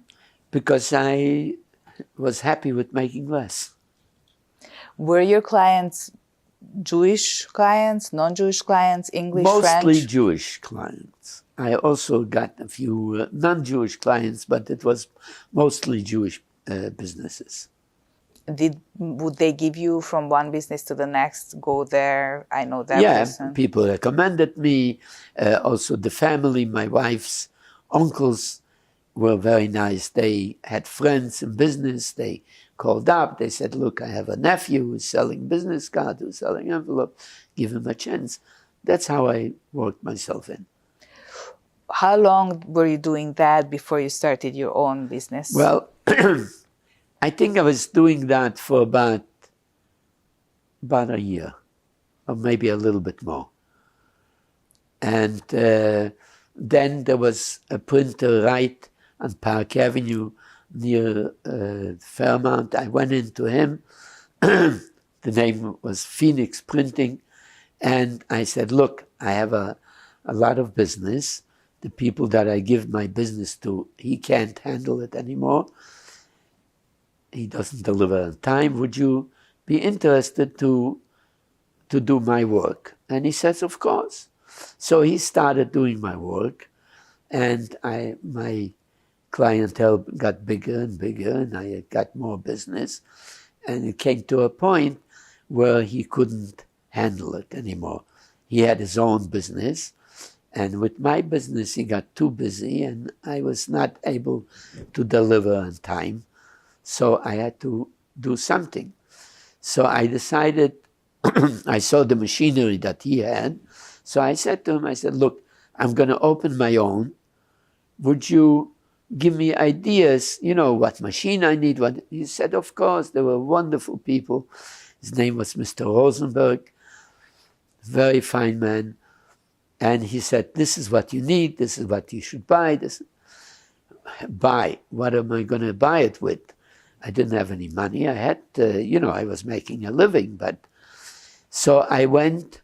Because I was happy with making less. Were your clients Jewish clients, non-Jewish clients, English, French? Mostly Jewish clients. I also got a few non-Jewish clients, but it was mostly Jewish businesses. Would they give you from one business to the next, go there, I know that person? People recommended me. Also the family, my wife's uncles were very nice. They had friends in business. They called up. They said, look, I have a nephew who's selling business cards, who's selling envelopes. Give him a chance. That's how I worked myself in. How long were you doing that before you started your own business? Well, I think I was doing that for about a year, or maybe a little bit more. And then there was a printer right on Park Avenue near Fairmount. I went into him. The name was Phoenix Printing. And I said, look, I have a lot of business. The people that I give my business to, he can't handle it anymore. He doesn't deliver on time. Would you be interested to do my work? And he says, of course. So he started doing my work, and my clientele got bigger and bigger, and I got more business. And it came to a point where he couldn't handle it anymore. He had his own business, and with my business he got too busy, and I was not able to deliver on time. So I had to do something. So I decided, I saw the machinery that he had. So I said to him, I said, look, I'm going to open my own. Would you give me ideas, you know, what machine I need? What? He said, of course. They were wonderful people. His name was Mr. Rosenberg, very fine man. And he said, this is what you need. This is what you should buy. buy. What am I going to buy it with? I didn't have any money. I had, I was making a living, but so I went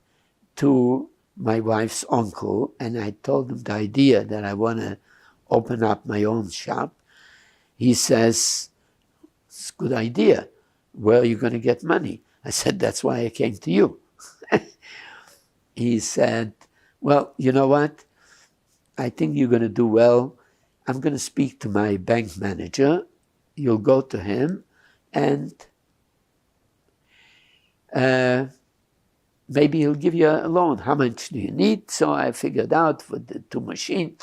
to my wife's uncle and I told him the idea that I want to open up my own shop. He says, it's a good idea. Where are you going to get money? I said, that's why I came to you. He said, well, you know what? I think you're going to do well. I'm going to speak to my bank manager. You'll go to him and maybe he'll give you a loan. How much do you need? So I figured out for the two machines,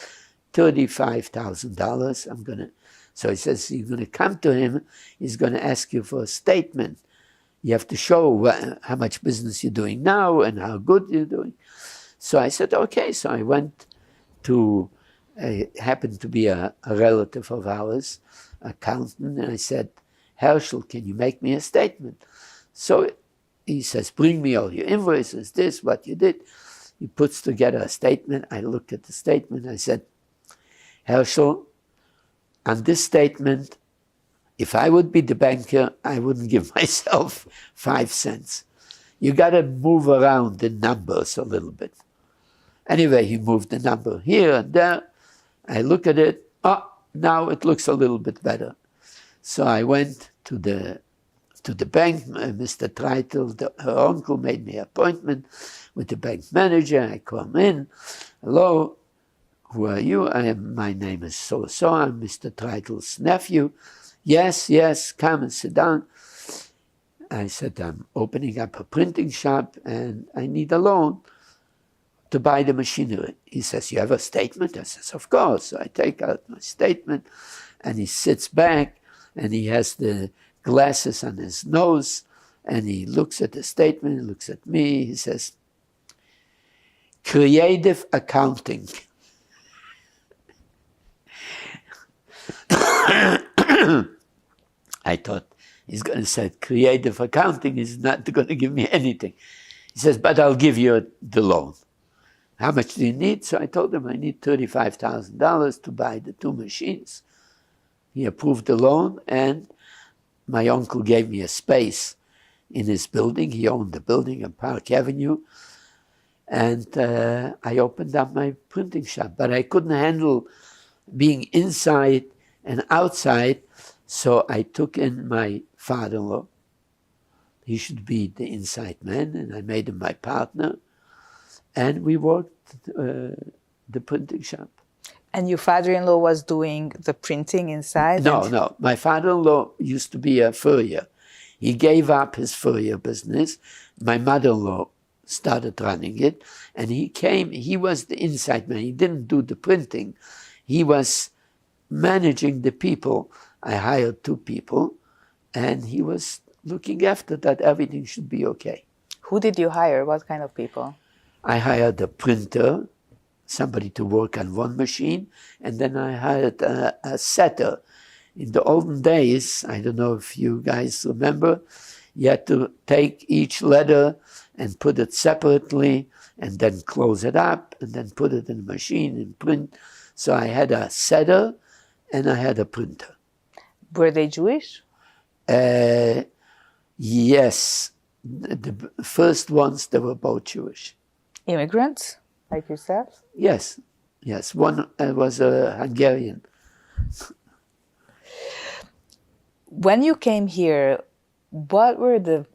$35,000. So he says, you're going to come to him. He's going to ask you for a statement. You have to show how much business you're doing now and how good you're doing. So I said, okay. So I went to, happened to be a relative of ours, accountant, and I said, Herschel, can you make me a statement? So he says, bring me all your invoices, this, what you did. He puts together a statement. I looked at the statement. I said, Herschel, on this statement, if I would be the banker, I wouldn't give myself 5 cents. You got to move around the numbers a little bit. Anyway, he moved the number here and there. I look at it. Oh, now it looks a little bit better. So I went to the bank. Mr. Treitel, her uncle, made me an appointment with the bank manager. I come in. Hello, who are you? My name is so-so. I'm Mr. Treitel's nephew. Yes, come and sit down. I said, I'm opening up a printing shop and I need a loan to buy the machinery. He says, you have a statement? I says, of course. So I take out my statement and he sits back and he has the glasses on his nose and he looks at the statement, he looks at me, he says, creative accounting. I thought, he's going to say creative accounting is not going to give me anything. He says, but I'll give you the loan. How much do you need? So I told him I need $35,000 to buy the 2 machines. He approved the loan and my uncle gave me a space in his building. He owned the building on Park Avenue. And I opened up my printing shop. But I couldn't handle being inside and outside, so I took in my father-in-law. He should be the inside man, and I made him my partner. And we worked the printing shop. And your father-in-law was doing the printing inside? No. My father-in-law used to be a furrier. He gave up his furrier business. My mother-in-law started running it. And he was the inside man. He didn't do the printing. He was managing the people. I hired 2 people. And he was looking after that everything should be okay. Who did you hire? What kind of people? I hired a printer, somebody to work on one machine, and then I hired a setter. In the olden days, I don't know if you guys remember, you had to take each letter and put it separately, and then close it up, and then put it in a machine and print. So I had a setter, and I had a printer. Were they Jewish? Yes. The first ones, they were both Jewish. Immigrants, like yourself? Yes. One was a Hungarian. When you came here, do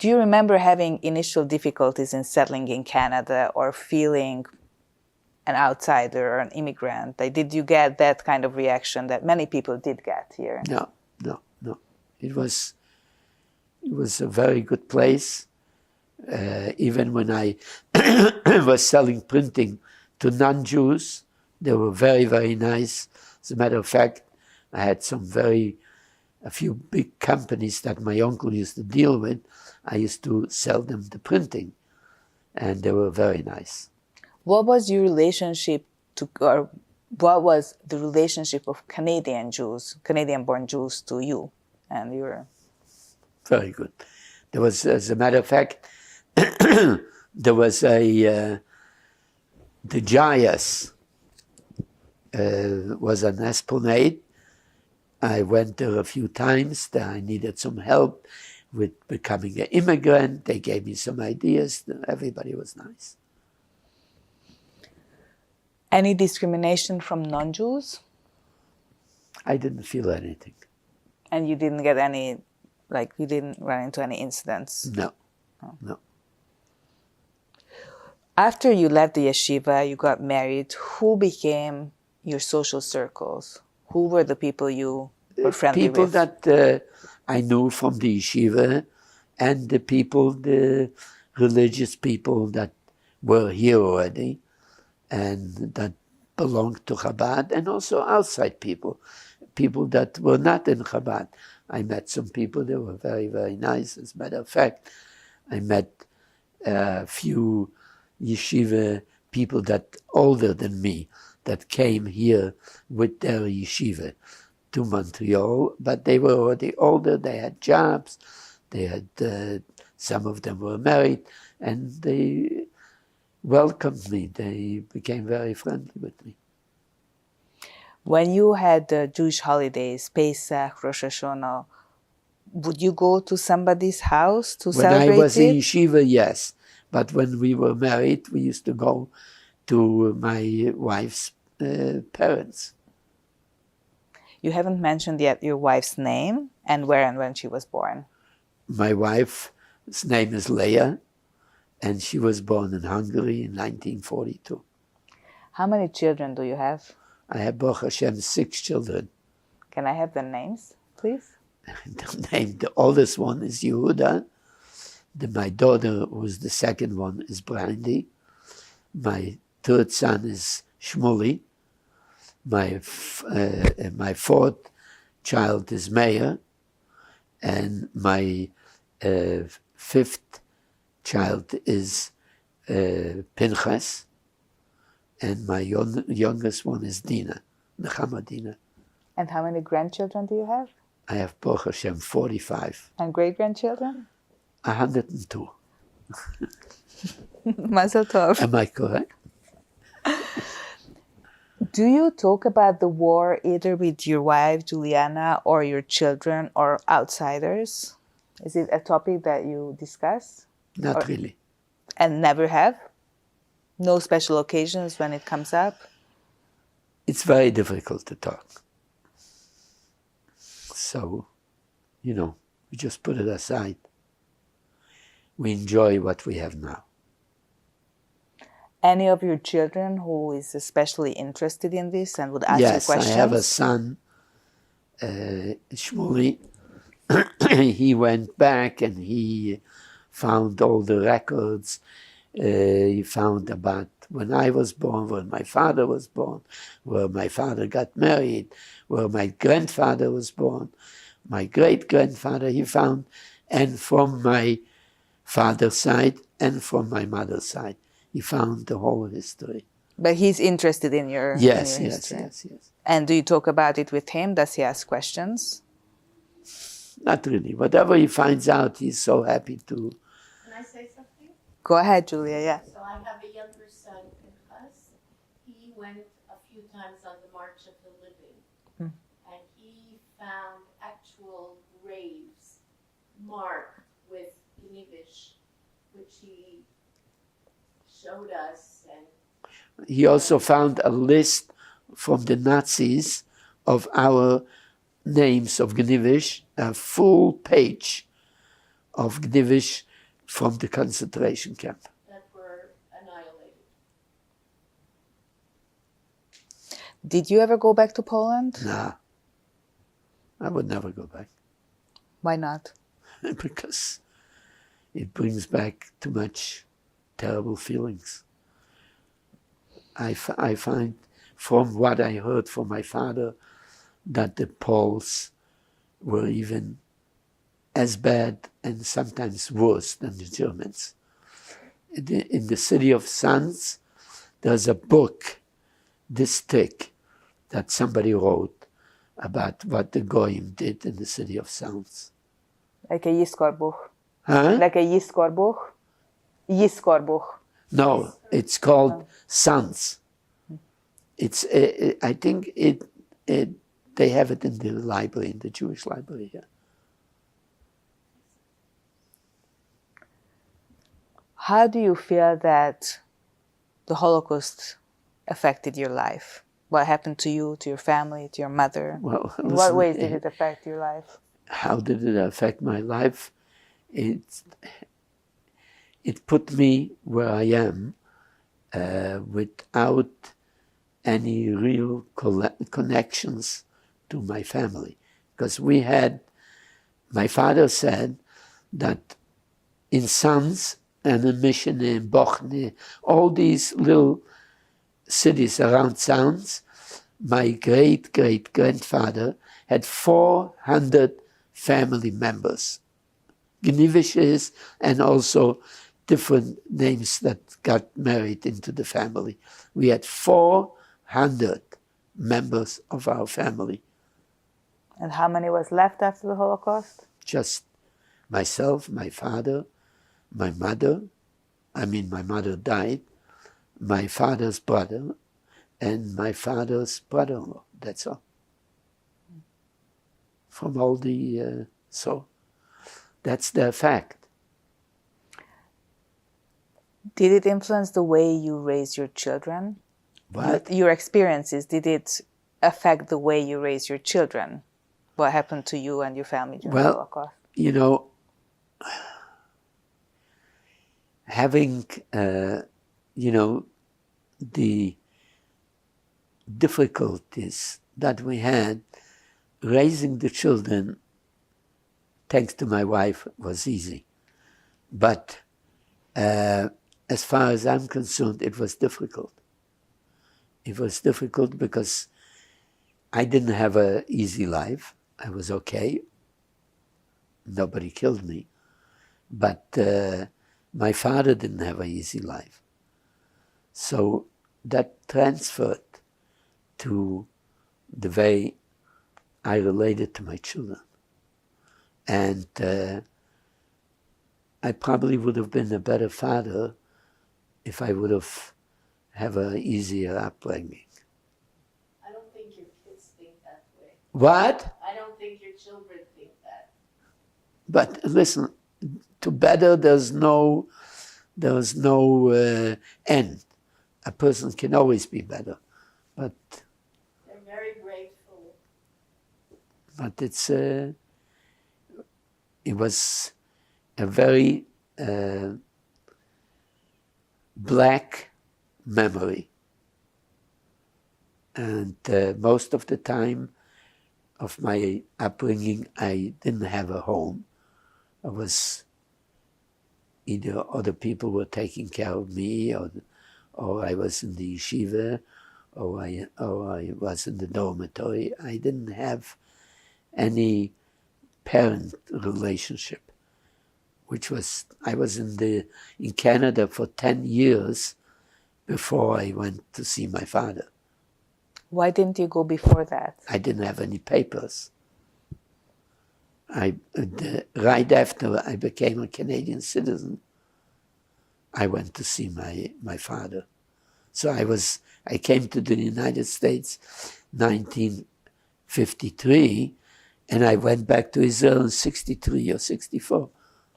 you remember having initial difficulties in settling in Canada or feeling an outsider or an immigrant? Did you get that kind of reaction that many people did get here? No. It was a very good place. Even when I was selling printing to non-Jews, they were very, very nice. As a matter of fact, I had a few big companies that my uncle used to deal with. I used to sell them the printing, and they were very nice. What was your relationship or what was the relationship of Canadian Jews, Canadian-born Jews to you and your? Very good. There was, as a matter of fact, there was the Jayas was an esplanade. I went there a few times. I needed some help with becoming an immigrant. They gave me some ideas. Everybody was nice. Any discrimination from non-Jews? I didn't feel anything. And you didn't get any, like you didn't run into any incidents? No, no. After you left the yeshiva, you got married, who became your social circles? Who were the people you were friendly People with? that I knew from the yeshiva, and the religious people that were here already and that belonged to Chabad, and also outside people that were not in Chabad. I met some people that were very, very nice. As a matter of fact, I met a few yeshiva people that older than me that came here with their yeshiva to Montreal, but they were already older, they had jobs, they had, some of them were married, and they welcomed me. They became very friendly with me. When you had the Jewish holidays, Pesach, Rosh Hashanah, would you go to somebody's house to celebrate it? When I was in yeshiva, yes. But when we were married, we used to go to my wife's parents. You haven't mentioned yet your wife's name and where and when she was born. My wife's name is Leah, and she was born in Hungary in 1942. How many children do you have? I have, Baruch Hashem, 6 children. Can I have the names, please? The oldest one is Yehuda. My daughter, who's the second one, is Brandy. My third son is Shmuley. My fourth child is Meir. And my fifth child is Pinchas. And my youngest one is Dina, Nechama Dina. And how many grandchildren do you have? I have, Baruch Hashem, 45. And great-grandchildren? 102. Mazel tov. Am I correct? Do you talk about the war either with your wife, Juliana, or your children, or outsiders? Is it a topic that you discuss? Not really. And never have? No special occasions when it comes up? It's very difficult to talk. So, we just put it aside. We enjoy what we have now. Any of your children who is especially interested in this and would ask you questions? Yes, I have a son, Shmuley. He went back and he found all the records. He found about when I was born, when my father was born, where my father got married, where my grandfather was born, my great-grandfather he found, and from my father's side and from my mother's side. He found the whole history. But he's interested in your, yes, in your yes, history. yes. And do you talk about it with him? Does he ask questions? Not really. Whatever he finds out, he's so happy to. Can I say something? Go ahead, Julia, yeah. So I have a younger son, Pinchas. He went a few times on the March of the Living, and he found actual graves marked with Gnivish, which he showed us. And He also found a list from the Nazis of our names of Gnivish, a full page of Gnivish from the concentration camp. that were annihilated. Did you ever go back to Poland? Nah, I would never go back Why not? because it brings back too much terrible feelings. I find from what I heard from my father that the Poles were even as bad and sometimes worse than the Germans. In the city of Sants, there's a book this thick that somebody wrote about what the Goyim did in the city of Sants. Like a Yiskorbuch. Huh? Like a Yiskorbuch? Yiskorbuch. No, it's called Sants. It's I think they have it in the library, in the Jewish library here. How do you feel that the Holocaust affected your life? What happened to you, to your family, to your mother? Well, In what listen, ways did it affect your life? how did it affect my life? It put me where I am without any real connections to my family. Because my father said that in Sanz and in Mission, in Bochne, all these little cities around Sanz, my great-great-grandfather had 400 family members, Gnivishes, and also different names that got married into the family. We had 400 members of our family. And how many was left after the Holocaust? Just myself, my father, my mother. I mean, my mother died, my father's brother, and my father's brother-in-law. That's all. From all the, so that's the fact. Did it influence the way you raised your children? What? Your experiences, did it affect the way you raise your children? What happened to you and your family during the Holocaust? You know, having, you know, the difficulties that we had raising the children, thanks to my wife, was easy. But as far as I'm concerned, it was difficult. It was difficult because I didn't have an easy life. I was okay. Nobody killed me. But my father didn't have an easy life. So that transferred to the way I related to my children. And I probably would have been a better father if I would have an easier upbringing. I don't think your kids think that way. What? I don't think your children think that. But listen, to better there's no end. A person can always be better, but They're very grateful. but it was a very black memory, and most of the time of my upbringing I didn't have a home. I was either other people were taking care of me, or I was in the yeshiva, or I was in the dormitory. I didn't have any parent relationship, I was in Canada for 10 years before I went to see my father. Why didn't you go before that? I didn't have any papers. Right after I became a Canadian citizen, I went to see my father. So I came to the United States 1953, and I went back to Israel in 63 or 64.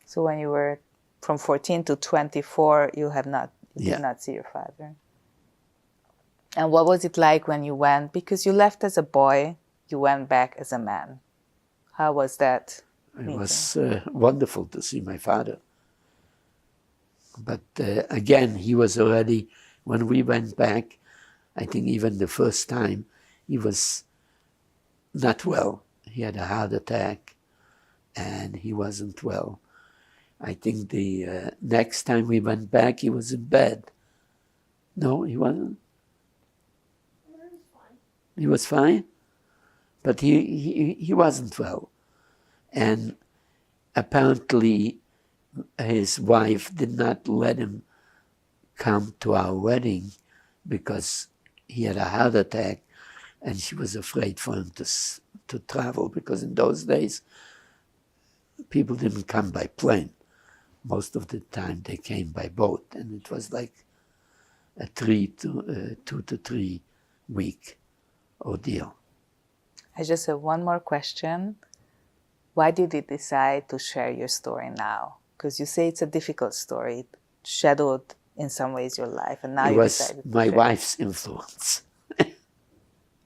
So when you were from 14 to 24, you did Yeah. not see your father. And what was it like when you went? Because you left as a boy, you went back as a man. How was that? It was wonderful to see my father. But again, he was already, when we went back, I think even the first time, he was not well. He had a heart attack and he wasn't well. I think the next time we went back, he was in bed. No, he wasn't. He was fine, but he wasn't well. And apparently his wife did not let him come to our wedding because he had a heart attack and she was afraid for him to travel, because in those days people didn't come by plane. Most of the time they came by boat, and it was like a 2 to 3 week ordeal. I just have one more question. Why did you decide to share your story now? Because you say it's a difficult story. It shadowed in some ways your life, and now It you was decided to my share. wife's influence.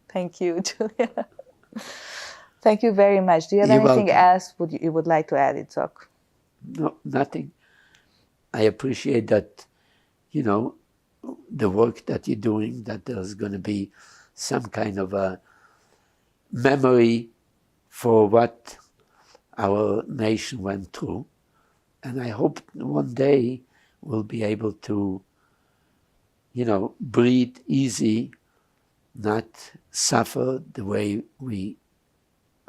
Thank you, Julia. Thank you very much. Do you have You're anything welcome. else you would like to add, Itzhak? No, nothing. I appreciate that, the work that you're doing, that there's going to be some kind of a memory for what our nation went through. And I hope one day we'll be able to, breathe easy, not suffer the way we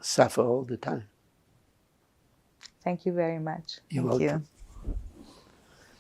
suffer all the time. Thank you very much. You're Thank you. welcome.